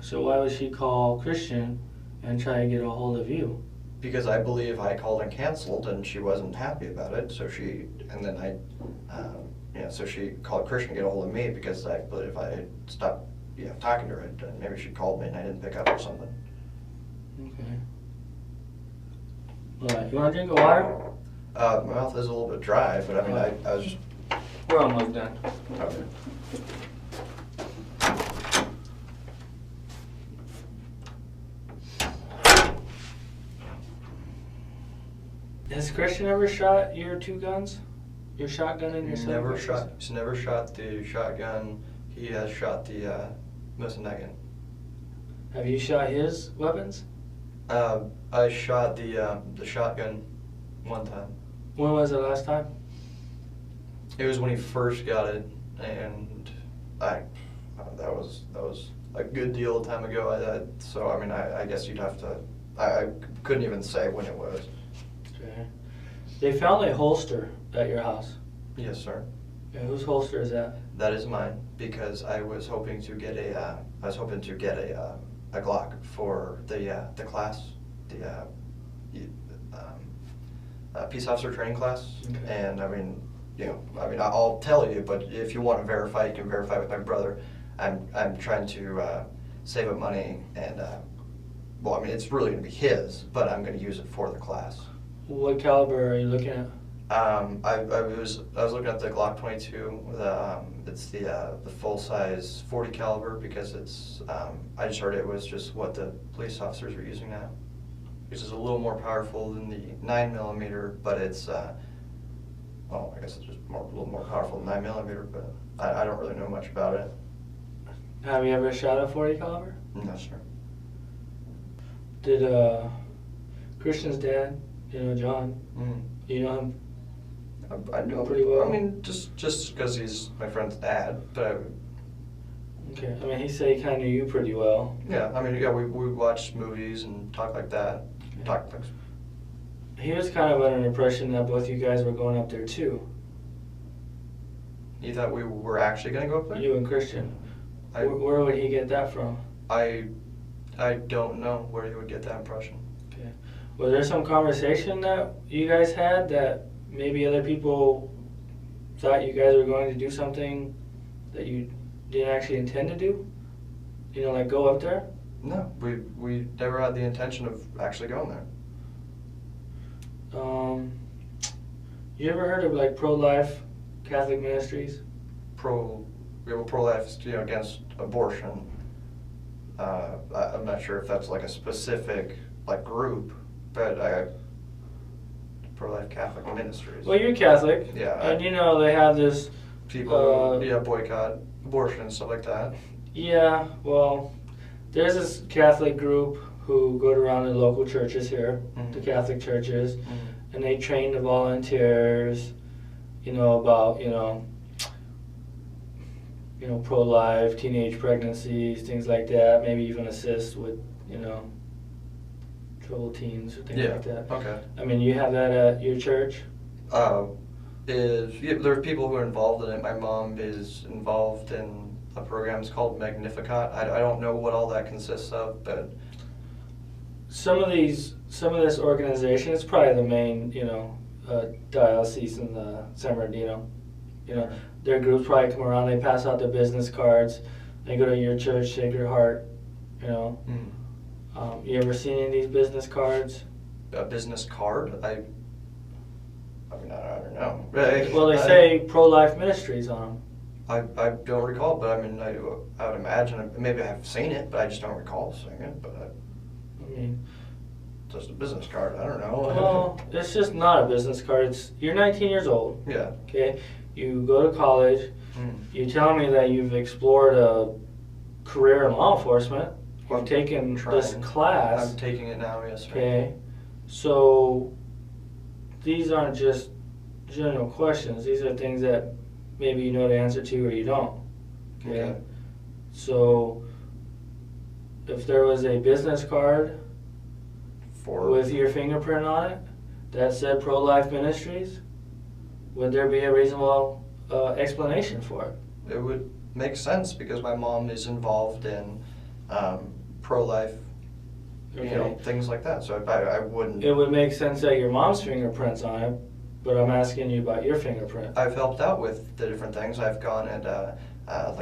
[SPEAKER 2] So why would she call Christian and try to get a hold of you?
[SPEAKER 4] Because I believe I called and canceled and she wasn't happy about it, so she called Christian to get a hold of me because I believe I had stopped talking to her, and maybe she called me and I didn't pick up or something.
[SPEAKER 2] Okay. Alright, you want to drink of water?
[SPEAKER 4] My mouth is a little bit dry, but I was just...
[SPEAKER 2] We're almost done.
[SPEAKER 4] Okay.
[SPEAKER 2] Has Christian ever shot your 2 guns? Your shotgun and your
[SPEAKER 4] He's never shot the shotgun He has shot the missing Megan.
[SPEAKER 2] Have you shot his weapons?
[SPEAKER 4] I shot the shotgun one time.
[SPEAKER 2] When was the last time?
[SPEAKER 4] It was when he first got it, and that was a good deal of time ago. So I mean, I guess you'd have to. I couldn't even say when it was.
[SPEAKER 2] Okay. They found a holster at your house.
[SPEAKER 4] Yes, sir.
[SPEAKER 2] Yeah, whose holster is that?
[SPEAKER 4] That is mine, because I was hoping to get a Glock for the class, peace officer training class.
[SPEAKER 2] Okay.
[SPEAKER 4] And I mean, I'll tell you, but if you want to verify, you can verify with my brother. I'm trying to save up money, and well, I mean, it's really going to be his, but I'm going to use it for the class.
[SPEAKER 2] What caliber are you looking at?
[SPEAKER 4] I was looking at the Glock 22. It's the full size 40 caliber, because it's I just heard it was just what the police officers are using now. Which is a little more powerful than the 9mm, but it's well, I guess it's just a little more powerful than 9mm, but I don't really know much about it.
[SPEAKER 2] Have you ever shot a 40 caliber?
[SPEAKER 4] No, sir.
[SPEAKER 2] Did Christian's dad, Jon, you know him?
[SPEAKER 4] I know him
[SPEAKER 2] pretty well.
[SPEAKER 4] I mean, just because he's my friend's dad, but
[SPEAKER 2] Okay, I mean, he said he kind of knew you pretty well.
[SPEAKER 4] yeah, I mean, yeah, we watch movies and talk like that. Talk like.
[SPEAKER 2] He was kind of under an impression that both you guys were going up there too.
[SPEAKER 4] You thought we were actually going to go up there?
[SPEAKER 2] You and Christian.
[SPEAKER 4] I-
[SPEAKER 2] Where would he get that from?
[SPEAKER 4] I don't know where he would get that impression.
[SPEAKER 2] Okay. Was there some conversation that you guys had that maybe other people thought you guys were going to do something that you didn't actually intend to do? Like go up there?
[SPEAKER 4] No, we never had the intention of actually going there.
[SPEAKER 2] You ever heard of like pro-life Catholic ministries?
[SPEAKER 4] Pro-life, against abortion. I'm not sure if that's like a specific group, but pro-life Catholic ministries.
[SPEAKER 2] Well, you're Catholic.
[SPEAKER 4] Yeah.
[SPEAKER 2] And they have this.
[SPEAKER 4] People boycott abortion and stuff like that.
[SPEAKER 2] Yeah, well, there's this Catholic group who go around the local churches here, the Catholic churches, and they train the volunteers, about, pro-life, teenage pregnancies, things like that, maybe even assist with, troubled teens or things like that.
[SPEAKER 4] Okay.
[SPEAKER 2] I mean, you have that at your church?
[SPEAKER 4] There are people who are involved in it. My mom is involved in a program. It's called Magnificat. I don't know what all that consists of, but
[SPEAKER 2] some of this organization is probably the main, diocese in San Bernardino. Their groups probably come around. They pass out their business cards. They go to your church, Sacred Heart. You ever seen any of these business cards?
[SPEAKER 4] A business card? I don't know.
[SPEAKER 2] Well, they say pro-life ministries on them.
[SPEAKER 4] I don't recall, but I mean, I would imagine, maybe I've seen it, but I just don't recall seeing it. But
[SPEAKER 2] I mean,
[SPEAKER 4] just a business card. I don't know.
[SPEAKER 2] Well, it's just not a business card. You're 19 years old.
[SPEAKER 4] Yeah.
[SPEAKER 2] Okay. You go to college. You tell me that you've explored a career in law enforcement. You've taken this class.
[SPEAKER 4] I'm taking it now. Yes. Sir.
[SPEAKER 2] Okay. So these aren't just general questions. These are things that maybe you know the answer to or you don't. Okay. So if there was a business card with your fingerprint on it that said pro-life ministries, would there be a reasonable explanation for it?
[SPEAKER 4] It would make sense because my mom is involved in pro-life, things like that. So I wouldn't.
[SPEAKER 2] It would make sense that your mom's fingerprint's on it, but I'm asking you about your fingerprint.
[SPEAKER 4] I've helped out with the different things. I've gone and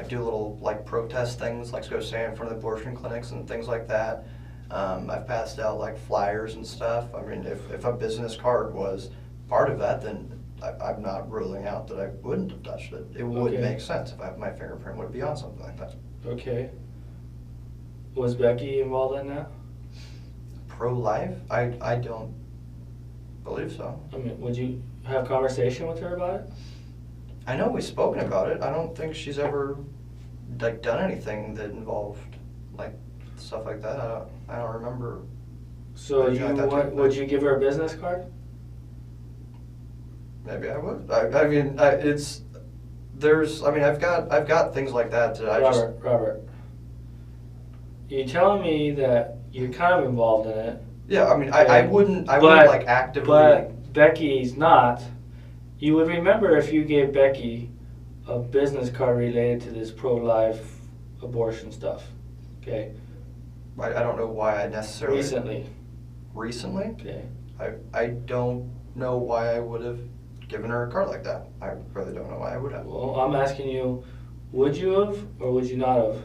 [SPEAKER 4] do little protest things, like go stand in front of the abortion clinics and things like that. I've passed out flyers and stuff. I mean, if a business card was part of that, then I'm not ruling out that I wouldn't have touched it. It would make sense if my fingerprint would be on something like that.
[SPEAKER 2] Okay. Was Becky involved in that?
[SPEAKER 4] Pro-life? I don't believe so.
[SPEAKER 2] I mean, would you have conversation with her about it?
[SPEAKER 4] I know we've spoken about it. I don't think she's ever like done anything that involved like stuff like that. I don't remember.
[SPEAKER 2] So would you give her a business card?
[SPEAKER 4] Maybe I would. I mean, I've got things like that that
[SPEAKER 2] Robert, you telling me that you're kind of involved in it?
[SPEAKER 4] Yeah, I mean, I wouldn't like actively.
[SPEAKER 2] But Becky's not. You would remember if you gave Becky a business card related to this pro-life abortion stuff, okay?
[SPEAKER 4] I don't know why I necessarily. Recently?
[SPEAKER 2] Okay.
[SPEAKER 4] I don't know why I would have given her a card like that. I really don't know why I would have.
[SPEAKER 2] Well, I'm asking you, would you have or would you not have?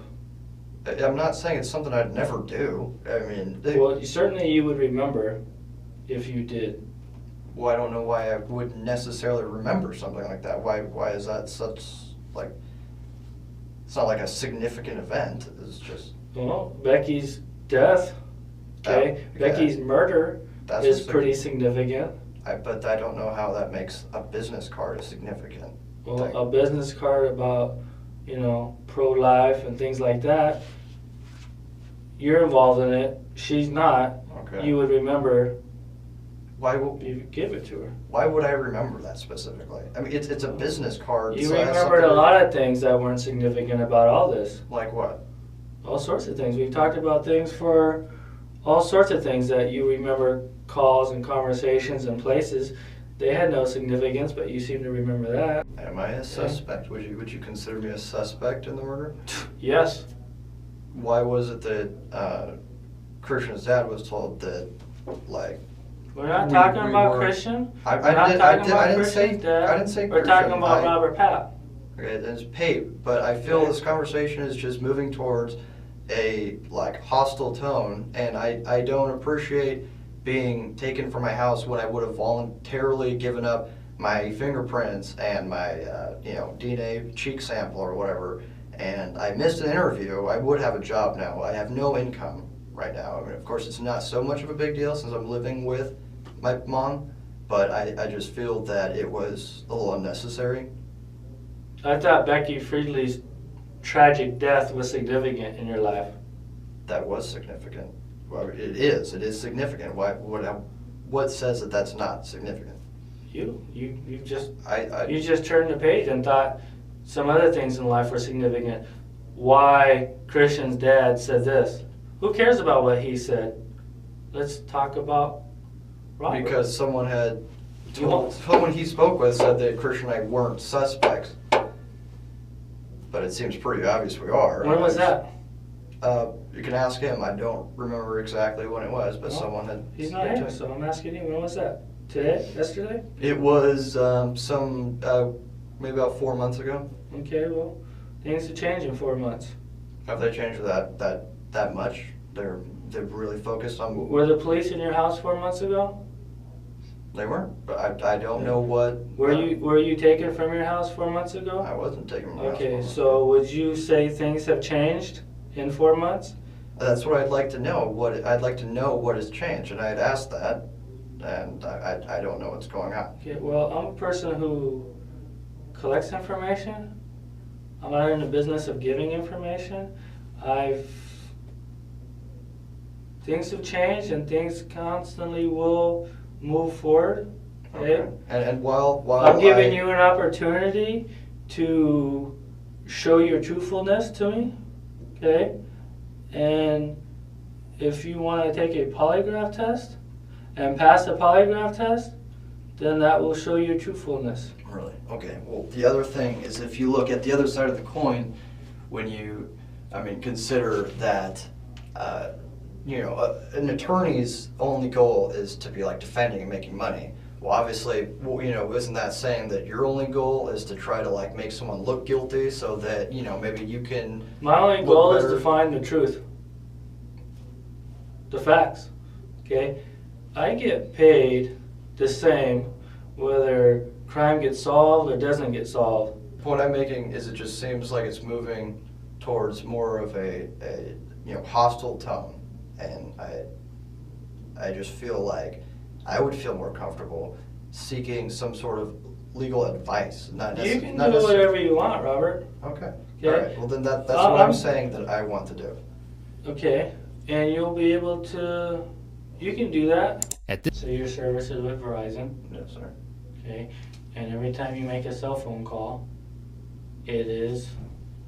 [SPEAKER 4] I'm not saying it's something I'd never do. I mean...
[SPEAKER 2] Well, certainly you would remember if you did.
[SPEAKER 4] Well, I don't know why I would necessarily remember something like that. Why is that such, like... It's not like a significant event. It's just...
[SPEAKER 2] Well, Becky's death, okay? Becky's murder is pretty significant.
[SPEAKER 4] But I don't know how that makes a business card a significant
[SPEAKER 2] Well,
[SPEAKER 4] thing.
[SPEAKER 2] A business card about, pro-life and things like that, you're involved in it, she's not,
[SPEAKER 4] Okay.
[SPEAKER 2] you would remember
[SPEAKER 4] you
[SPEAKER 2] give it to her.
[SPEAKER 4] Why would I remember that specifically? I mean, it's a business card.
[SPEAKER 2] You
[SPEAKER 4] so it has
[SPEAKER 2] remembered a
[SPEAKER 4] something
[SPEAKER 2] lot of things that weren't significant about all this.
[SPEAKER 4] Like what?
[SPEAKER 2] All sorts of things. We've talked about things for all sorts of things that you remember, calls and conversations and places. They had no significance, but you seem to remember that.
[SPEAKER 4] Am I a suspect? Would you consider me a suspect in the murder?
[SPEAKER 2] Yes.
[SPEAKER 4] Why was it that Christian's dad was told that, like...
[SPEAKER 2] We're not talking about Christian.
[SPEAKER 4] I didn't say
[SPEAKER 2] We're talking about Robert Papp.
[SPEAKER 4] Okay, it's Pape, but I feel this conversation is just moving towards a hostile tone, and I don't appreciate being taken from my house when I would have voluntarily given up my fingerprints and my DNA cheek sample or whatever, and I missed an interview. I would have a job now. I have no income right now. I mean, of course, it's not so much of a big deal since I'm living with my mom, but I just feel that it was a little unnecessary.
[SPEAKER 2] I thought Becky Friedli's tragic death was significant in your life.
[SPEAKER 4] That was significant. Well, it is significant. What says that that's not significant?
[SPEAKER 2] You just turned the page and thought some other things in life were significant. Why Christian's dad said this. Who cares about what he said? Let's talk about Robert.
[SPEAKER 4] Because someone he spoke with said that Christian and I weren't suspects. But it seems pretty obvious we are.
[SPEAKER 2] When was that?
[SPEAKER 4] You can ask him. I don't remember exactly when it was, but someone had...
[SPEAKER 2] He's not here, so I'm asking you, when was that? Today? Yesterday?
[SPEAKER 4] It was maybe about 4 months ago.
[SPEAKER 2] Okay, well, things have changed in 4 months.
[SPEAKER 4] Have they changed that much? They've really focused on...
[SPEAKER 2] Were the police in your house 4 months ago?
[SPEAKER 4] They weren't, but I don't know what...
[SPEAKER 2] Were you taken from your house 4 months ago?
[SPEAKER 4] I wasn't taken from my house.
[SPEAKER 2] Okay, so would you say things have changed in 4 months?
[SPEAKER 4] That's what I'd like to know. I'd like to know what has changed, and I had asked that, and I don't know what's going on.
[SPEAKER 2] Okay, well, I'm a person who collects information. I'm not in the business of giving information. Things have changed, and things constantly will move forward. Okay?
[SPEAKER 4] And while
[SPEAKER 2] I'm giving you an opportunity to show your truthfulness to me. Okay? And if you want to take a polygraph test and pass the polygraph test, then that will show your truthfulness.
[SPEAKER 4] Really? Okay. Well, the other thing is, if you look at the other side of the coin, when you, consider that, an attorney's only goal is to be defending and making money. Well, obviously, isn't that saying that your only goal is to try to make someone look guilty so that, maybe you can...
[SPEAKER 2] My only goal is to find the truth. The facts. Okay? I get paid the same whether crime gets solved or doesn't get solved.
[SPEAKER 4] The point I'm making is it just seems like it's moving towards more of a hostile tone. And I just feel like I would feel more comfortable seeking some sort of legal advice, not
[SPEAKER 2] You
[SPEAKER 4] necessarily.
[SPEAKER 2] can do whatever you want, Robert.
[SPEAKER 4] Okay.
[SPEAKER 2] Okay.
[SPEAKER 4] All right. Well, then that's what I'm saying that I want to do.
[SPEAKER 2] Okay, and you'll be able to. You can do that.
[SPEAKER 6] At this,
[SPEAKER 2] So your service is with Verizon.
[SPEAKER 4] Yes, sir.
[SPEAKER 2] Okay, and every time you make a cell phone call, it is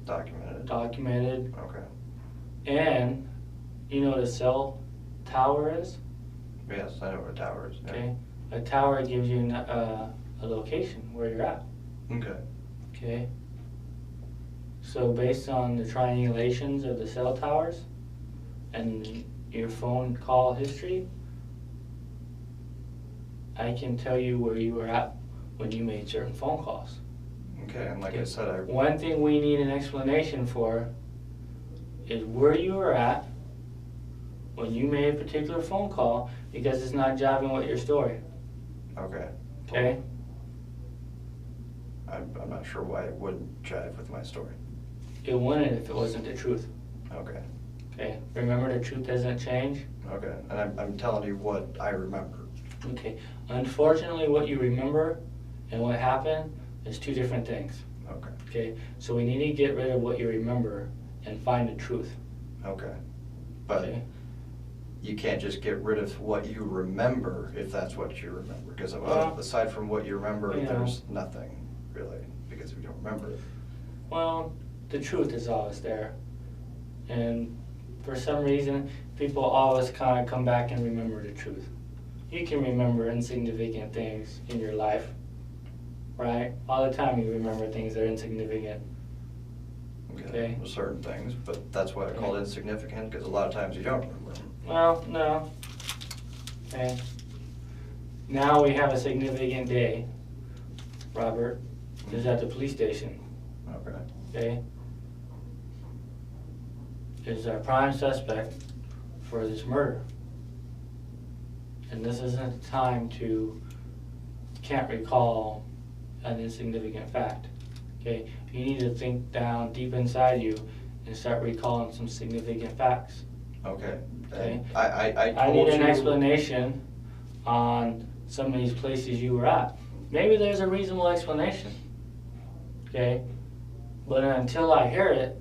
[SPEAKER 4] Documented.
[SPEAKER 2] documented.
[SPEAKER 4] Okay.
[SPEAKER 2] And you know what a cell tower is?
[SPEAKER 4] Yes, I know what a tower is. Yeah.
[SPEAKER 2] Okay, a tower gives you a location where you're at.
[SPEAKER 4] Okay.
[SPEAKER 2] Okay, so based on the triangulations of the cell towers and your phone call history, I can tell you where you were at when you made certain phone calls.
[SPEAKER 4] Okay, and like I said,
[SPEAKER 2] One thing we need an explanation for is where you were at when you made a particular phone call, because it's not jiving with your story.
[SPEAKER 4] Okay.
[SPEAKER 2] Okay?
[SPEAKER 4] I'm not sure why it wouldn't jive with my story.
[SPEAKER 2] It wouldn't if it wasn't the truth.
[SPEAKER 4] Okay.
[SPEAKER 2] Okay? Remember, the truth doesn't change.
[SPEAKER 4] Okay. And I'm telling you what I remember.
[SPEAKER 2] Okay. Unfortunately, what you remember and what happened is two different things.
[SPEAKER 4] Okay.
[SPEAKER 2] Okay? So we need to get rid of what you remember and find the truth.
[SPEAKER 4] Okay. But
[SPEAKER 2] Okay?
[SPEAKER 4] you can't just get rid of what you remember if that's what you remember. Because aside from what you remember,
[SPEAKER 2] you know.
[SPEAKER 4] there's nothing really, because if you don't remember it.
[SPEAKER 2] Well, the truth is always there. And for some reason, people always kind of come back and remember the truth. You can remember insignificant things in your life, right? All the time you remember things that are insignificant. Okay.
[SPEAKER 4] Well, certain things, but that's why I call it insignificant, because a lot of times you don't remember them.
[SPEAKER 2] Well, no. Okay. Now we have a significant day, Robert, is at the police station.
[SPEAKER 4] Okay.
[SPEAKER 2] Okay? Is our prime suspect for this murder. And this isn't the time to can't recall an insignificant fact. Okay? You need to think down deep inside you and start recalling some significant facts.
[SPEAKER 4] Okay.
[SPEAKER 2] Okay.
[SPEAKER 4] I
[SPEAKER 2] need
[SPEAKER 4] told
[SPEAKER 2] an
[SPEAKER 4] you.
[SPEAKER 2] explanation on some of these places you were at. Maybe there's a reasonable explanation. Okay? But until I hear it,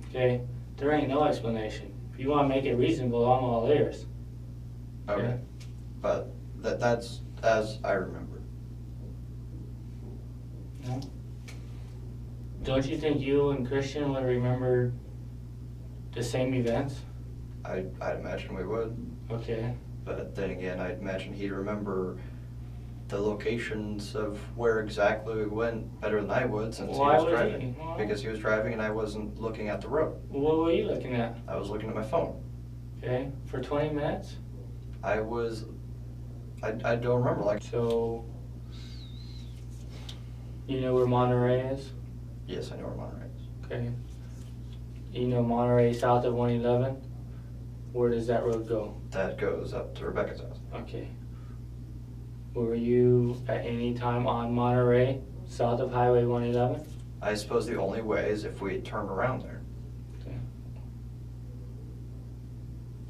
[SPEAKER 2] okay, there ain't no explanation. If you want to make it reasonable, I'm all ears.
[SPEAKER 4] Okay. But that's as I remember.
[SPEAKER 2] No? Don't you think you and Christian would remember the same events?
[SPEAKER 4] I'd imagine we would.
[SPEAKER 2] Okay.
[SPEAKER 4] But then again, I'd imagine he'd remember the locations of where exactly we went better than I would, since
[SPEAKER 2] Why
[SPEAKER 4] he was
[SPEAKER 2] would
[SPEAKER 4] driving.
[SPEAKER 2] he? Why?
[SPEAKER 4] Because he was driving and I wasn't looking at the road.
[SPEAKER 2] What were you looking at?
[SPEAKER 4] I was looking at my phone.
[SPEAKER 2] Okay. For 20 minutes?
[SPEAKER 4] I don't remember. Like,
[SPEAKER 2] So, you know where Monterey is?
[SPEAKER 4] yes, I know where Monterey is.
[SPEAKER 2] Okay. You know Monterey south of 111? Where does that road go?
[SPEAKER 4] That goes up to Rebecca's house.
[SPEAKER 2] Okay. Were you at any time on Monterey south of Highway 111?
[SPEAKER 4] I suppose the only way is if we turned around there.
[SPEAKER 2] Okay.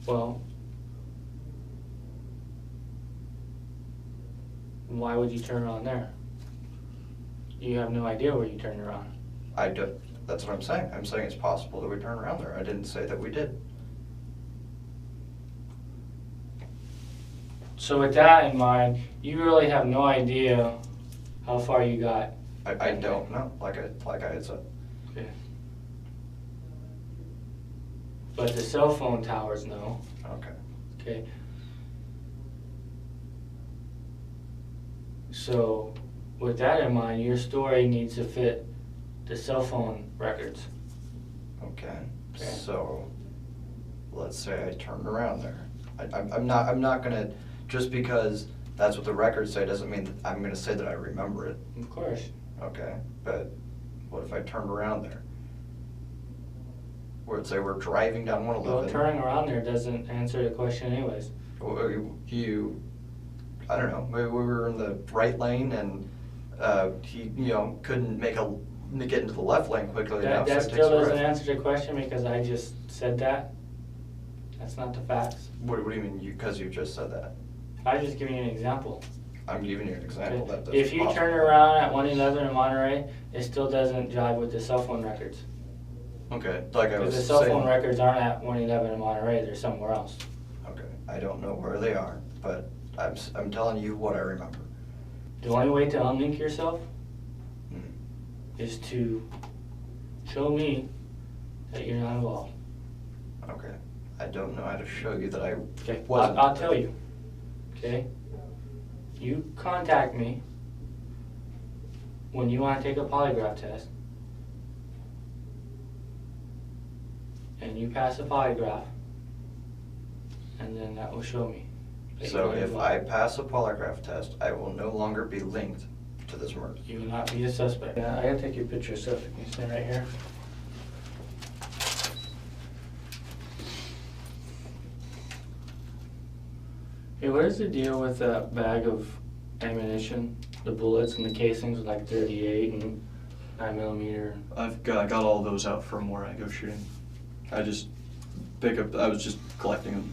[SPEAKER 2] Well, why would you turn around there? You have no idea where you turned around.
[SPEAKER 4] I do. That's what I'm saying. I'm saying it's possible that we turn around there. I didn't say that we did.
[SPEAKER 2] So with that in mind, you really have no idea how far you got.
[SPEAKER 4] I don't know. Like I had said.
[SPEAKER 2] Okay. But the cell phone towers know.
[SPEAKER 4] Okay.
[SPEAKER 2] Okay. So with that in mind, your story needs to fit the cell phone records.
[SPEAKER 4] Okay.
[SPEAKER 2] Okay.
[SPEAKER 4] So let's say I turned around there. I'm not gonna, just because that's what the records say doesn't mean that I'm gonna say that I remember it.
[SPEAKER 2] Of course.
[SPEAKER 4] Okay. But what if I turned around there? Let's say we're driving down 111.
[SPEAKER 2] Well, turning around there doesn't answer the question anyways.
[SPEAKER 4] I don't know, maybe we were in the right lane and he, couldn't get into the left lane quickly enough.
[SPEAKER 2] That
[SPEAKER 4] so it
[SPEAKER 2] still
[SPEAKER 4] takes a
[SPEAKER 2] doesn't
[SPEAKER 4] rest.
[SPEAKER 2] answer the question because I just said that. That's not the facts.
[SPEAKER 4] What do you mean, because you just said that?
[SPEAKER 2] I just giving you an example.
[SPEAKER 4] I'm giving you an example that that's
[SPEAKER 2] If you
[SPEAKER 4] possible.
[SPEAKER 2] turn around at 111 in Monterey, it still doesn't jive with the cell phone records.
[SPEAKER 4] Okay, like I was
[SPEAKER 2] Because the cell phone
[SPEAKER 4] saying.
[SPEAKER 2] records aren't at 111 in Monterey, they're somewhere else.
[SPEAKER 4] Okay, I don't know where they are, but I'm telling you what I remember.
[SPEAKER 2] The only way to unlink yourself
[SPEAKER 4] Hmm.
[SPEAKER 2] is to show me that you're not involved.
[SPEAKER 4] Okay, I don't know how to show you that I
[SPEAKER 2] Okay,
[SPEAKER 4] wasn't.
[SPEAKER 2] I'll tell you. Okay? You contact me when you want to take a polygraph test, and you pass a polygraph, and then that will show me. that
[SPEAKER 4] So
[SPEAKER 2] you're not
[SPEAKER 4] if
[SPEAKER 2] involved.
[SPEAKER 4] I pass a polygraph test, I will no longer be linked to this murder.
[SPEAKER 2] You will not be a suspect. Yeah, I gotta take your picture, so if you can stand right here. Hey, what is the deal with that bag of ammunition? The bullets and the casings, like 38 and 9mm?
[SPEAKER 4] I've got all those out from where I go shooting. I just I was just collecting them.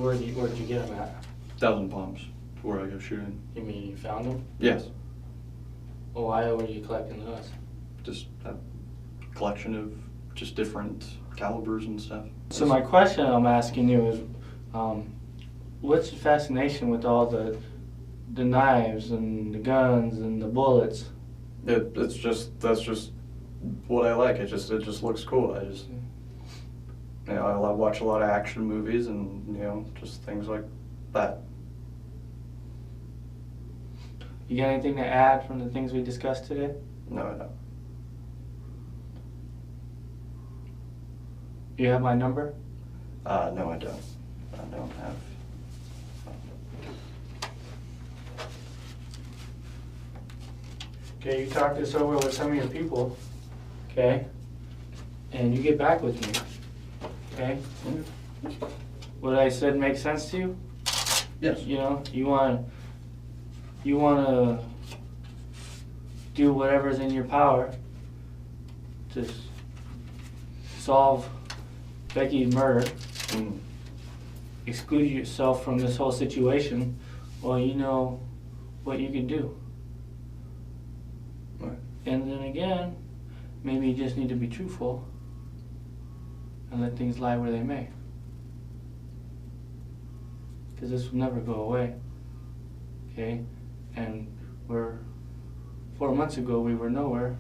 [SPEAKER 2] Where'd you get them at?
[SPEAKER 4] 1,000 Palms, where I go shooting.
[SPEAKER 2] You mean you found them?
[SPEAKER 4] Yes,
[SPEAKER 2] Well, why were you collecting those?
[SPEAKER 4] just a collection of just different calibers and stuff.
[SPEAKER 2] So my question I'm asking you is, what's your fascination with all the knives and the guns and the bullets?
[SPEAKER 4] That's just what I like. It just looks cool. I watch a lot of action movies and just things like that.
[SPEAKER 2] You got anything to add from the things we discussed today?
[SPEAKER 4] No, I don't.
[SPEAKER 2] You have my number?
[SPEAKER 4] No, I don't. I don't have.
[SPEAKER 2] Okay, you talk this over with some of your people, okay? And you get back with me, okay? What I said makes sense to you?
[SPEAKER 4] Yes.
[SPEAKER 2] You know, you want to do whatever's in your power to solve Becky's murder,
[SPEAKER 4] Mm.
[SPEAKER 2] exclude yourself from this whole situation. Well, you know what you can do.
[SPEAKER 4] Right.
[SPEAKER 2] And then again, maybe you just need to be truthful and let things lie where they may. Because this will never go away. Okay? And 4 months ago we were nowhere.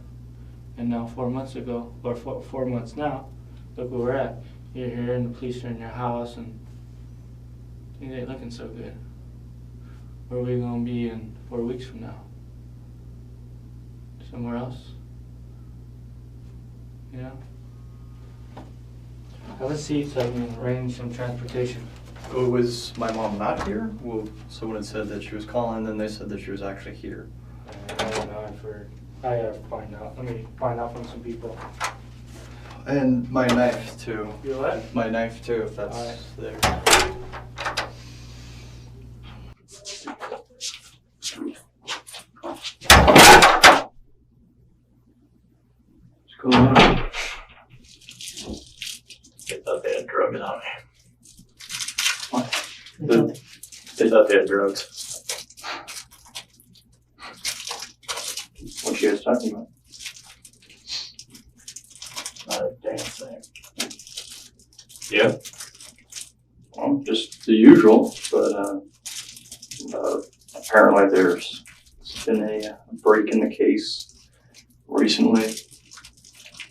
[SPEAKER 2] And now 4 months ago, or 4 months now, look where we're at. You're here and the police are in your house and things ain't looking so good. Where are we going to be in 4 weeks from now? Somewhere else? You know? Have a seat so I can arrange some transportation.
[SPEAKER 4] Was my mom not here? Well, someone had said that she was calling, then they said that she was actually here.
[SPEAKER 2] I don't know, I've heard. I gotta find out. Let me find out from some people.
[SPEAKER 4] And my knife too.
[SPEAKER 2] You what?
[SPEAKER 4] My knife too, if that's
[SPEAKER 2] Alright.
[SPEAKER 4] there.
[SPEAKER 7] What's going on? They thought they had drugs on me.
[SPEAKER 4] What?
[SPEAKER 7] They thought they had drugs.
[SPEAKER 4] What you guys talking about?
[SPEAKER 7] Not a damn thing. Yeah?
[SPEAKER 4] Well, just the usual, but apparently there's been a break in the case recently.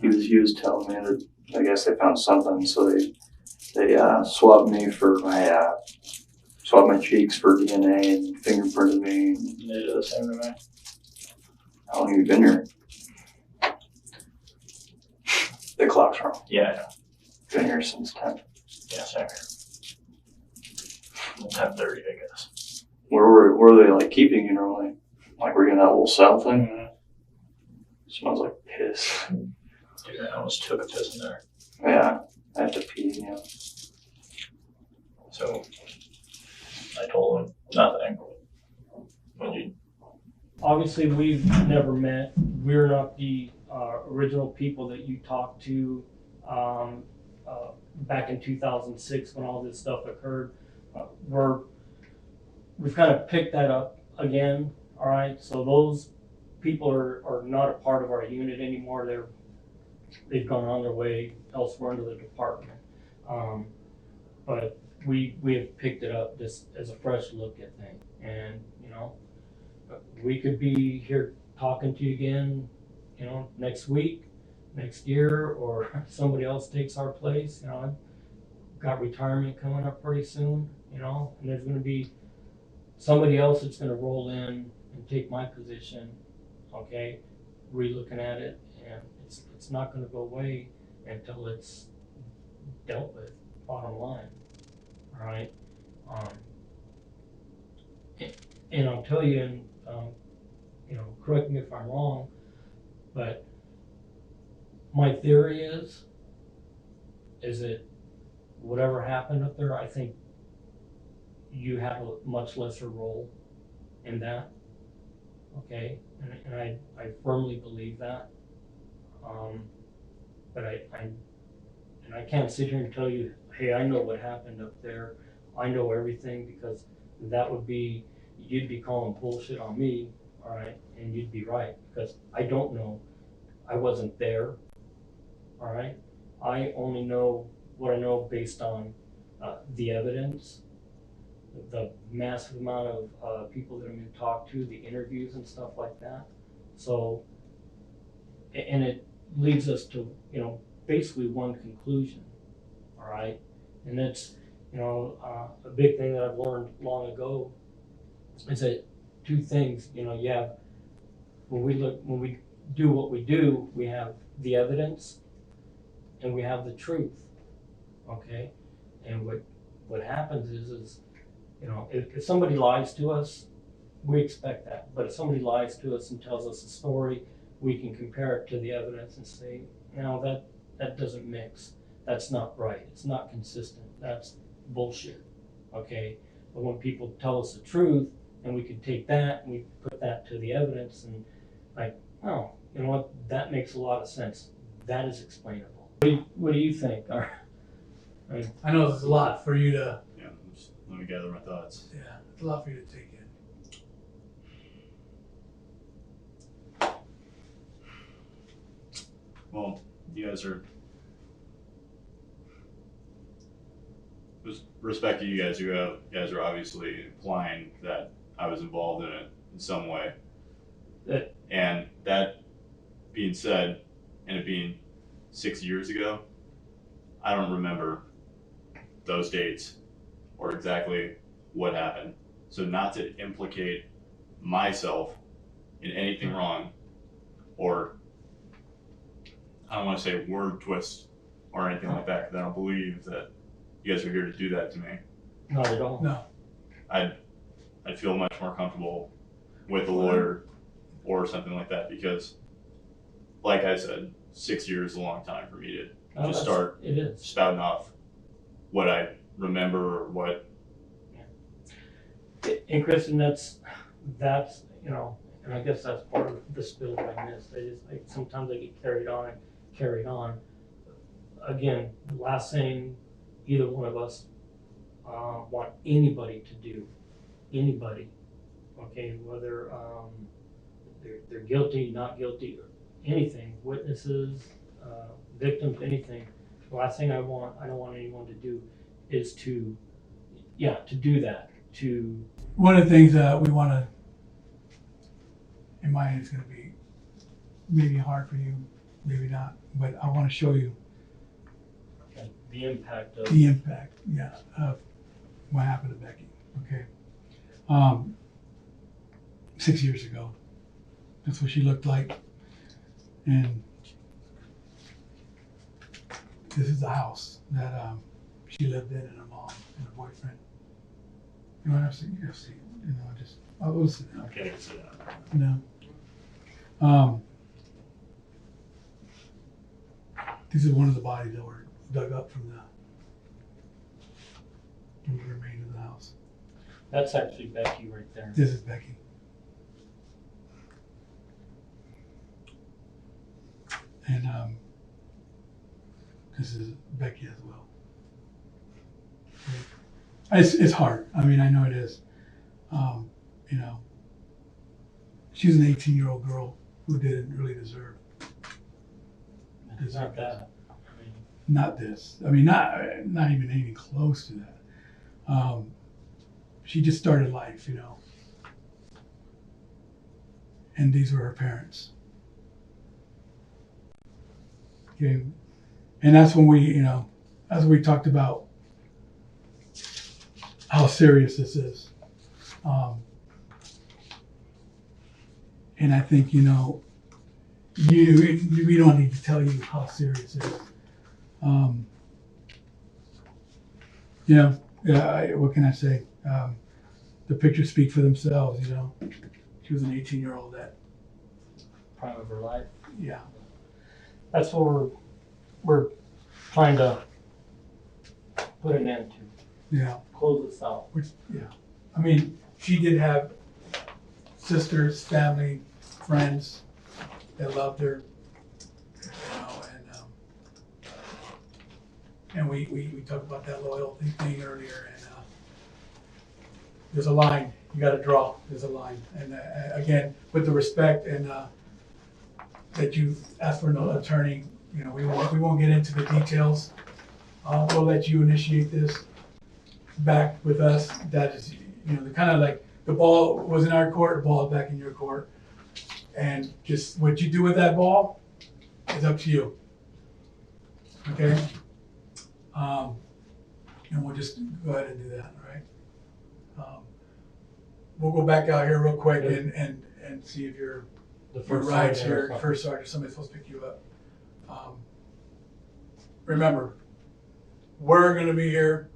[SPEAKER 4] He was telling me that I guess they found something, so they swabbed me for my swabbed my cheeks for DNA and fingerprinted me.
[SPEAKER 7] They did the same to me.
[SPEAKER 4] How long have you been here? The clock's wrong.
[SPEAKER 7] Yeah, I know.
[SPEAKER 4] Been here since 10.
[SPEAKER 7] Yeah, same here. 10:30, I guess.
[SPEAKER 4] Where were they like keeping you normally? Like were you in that little cell thing?
[SPEAKER 7] Mm-hmm.
[SPEAKER 4] Smells like piss.
[SPEAKER 7] Dude, I almost took a piss in there.
[SPEAKER 4] Yeah, I have to pee,
[SPEAKER 7] So I told him nothing. When you
[SPEAKER 5] Obviously, we've never met. We're not the original people that you talked to back in 2006 when all this stuff occurred. We've kind of picked that up again, all right, so those people are not a part of our unit anymore. They've gone on their way elsewhere into the department. But we have picked it up just as a fresh look at things. And, you know, we could be here talking to you again, you know, next week, next year, or somebody else takes our place. You know, I've got retirement coming up pretty soon, you know, and there's going to be somebody else that's going to roll in and take my position, okay, re-looking at it, and it's not going to go away until it's dealt with, bottom line, all right? And I'll tell you, and you know, correct me if I'm wrong, but my theory is that whatever happened up there, I think you have a much lesser role in that, okay? And I firmly believe that. But I can't sit here and tell you, hey, I know what happened up there. I know everything, because that would be, you'd be calling bullshit on me, all right? And you'd be right, because I don't know. I wasn't there, all right? I only know what I know based on the evidence, the massive amount of people that have been talked to, the interviews and stuff like that. So, and it leads us to, you know, basically one conclusion, all right? And that's, you know, a big thing that I've learned long ago is that two things, you know, you have, when we do what we do, we have the evidence and we have the truth, okay? And what happens is, you know, if somebody lies to us, we expect that. But if somebody lies to us and tells us a story, we can compare it to the evidence and say, no, that doesn't mix. That's not right. It's not consistent. That's bullshit, okay? But when people tell us the truth, and we can take that and we put that to the evidence and like, oh, you know what? That makes a lot of sense. That is explainable. What do you think?
[SPEAKER 1] I know there's a lot for you to,
[SPEAKER 7] Yeah, just let me gather my thoughts.
[SPEAKER 1] yeah, it's a lot for you to take in.
[SPEAKER 7] Well, you guys are, with respect to you guys are obviously implying that I was involved in it in some way. And that being said, and it being 6 years ago, I don't remember those dates or exactly what happened. So not to implicate myself in anything wrong, or I don't want to say word twist or anything like that, because I don't believe that you guys are here to do that to me.
[SPEAKER 5] Not at all.
[SPEAKER 1] No.
[SPEAKER 7] I'd feel much more comfortable with a lawyer or something like that, because like I said, 6 years is a long time for me to just start spouting off what I remember or what.
[SPEAKER 5] And Kristen, that's you know, and I guess that's part of the spill that I missed. Sometimes I get carried on. Again, the last thing either one of us want anybody to do, anybody, okay, whether they're guilty, not guilty, or anything, witnesses, victims, anything. The last thing I don't want anyone to do is to do that.
[SPEAKER 1] One of the things that we want to, in my end, it's going to be maybe hard for you, maybe not, but I want to show you
[SPEAKER 5] the impact of
[SPEAKER 1] what happened to Becky. Okay, 6 years ago, that's what she looked like, and this is the house that she lived in, and her mom and her boyfriend. You want to see? You see? You know, just I'll sit down.
[SPEAKER 7] Okay, sit down.
[SPEAKER 1] No. This is one of the bodies that were dug up from the remains of the house.
[SPEAKER 5] That's actually Becky right there.
[SPEAKER 1] This is Becky. And this is Becky as well. It's hard. I mean, I know it is. You know, She was an 18-year-old girl who didn't really deserve
[SPEAKER 5] It's not that. I mean,
[SPEAKER 1] not this. I mean, not even anything close to that. She just started life, you know. And these were her parents. Okay. And that's when we, you know, as we talked about how serious this is. And I think, you know, we don't need to tell you how serious it is. You know, what can I say? The pictures speak for themselves, you know. She was an 18-year-old that,
[SPEAKER 5] prime of her life.
[SPEAKER 1] yeah.
[SPEAKER 5] That's what we're trying to put an end to.
[SPEAKER 1] Yeah.
[SPEAKER 5] Close this out.
[SPEAKER 1] Which, yeah. I mean, she did have sisters, family, friends that loved her, you know, and we talked about that loyalty thing earlier, and there's a line you got to draw. There's a line, and again, with the respect and that you asked for an attorney, you know, we won't get into the details. We'll let you initiate this back with us. That is, you know, the kind of like the ball was in our court, the ball is back in your court, and just what you do with that ball is up to you. Okay. And we'll just go ahead and do that, all right? We'll go back out here real quick and see if your ride's here. First sergeant, somebody's supposed to pick you up. Remember, we're gonna be here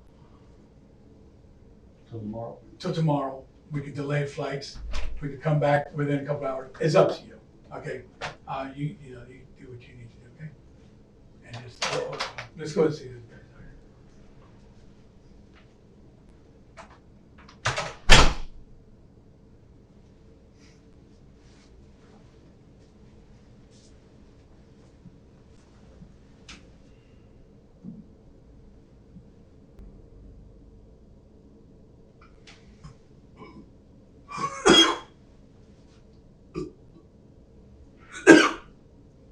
[SPEAKER 1] till tomorrow. We could delay flights. We could come back within a couple hours. It's up to you, okay? You know, you do what you need to do, okay? And just, let's go and see this guy.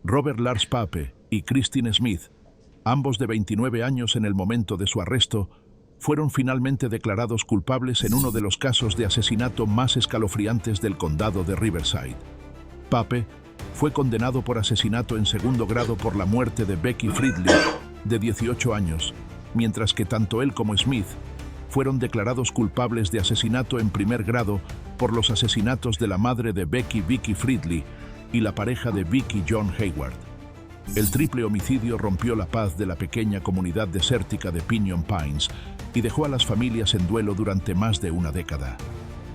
[SPEAKER 3] Robert Lars Pape y Christine Smith, ambos de 29 años en el momento de su arresto, fueron finalmente declarados culpables en uno de los casos de asesinato más escalofriantes del condado de Riverside. Pape fue condenado por asesinato en segundo grado por la muerte de Becky Friedli, de 18 años, mientras que tanto él como Smith fueron declarados culpables de asesinato en primer grado por los asesinatos de la madre de Becky, Vicki Friedli, y la pareja de Vicki, Jon Hayward. El triple homicidio rompió la paz de la pequeña comunidad desértica de Pinyon Pines y dejó a las familias en duelo durante más de una década.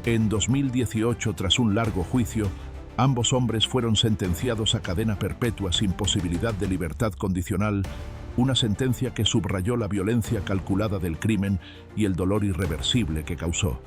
[SPEAKER 3] En 2018, tras un largo juicio, ambos hombres fueron sentenciados a cadena perpetua sin posibilidad de libertad condicional, una sentencia que subrayó la violencia calculada del crimen y el dolor irreversible que causó.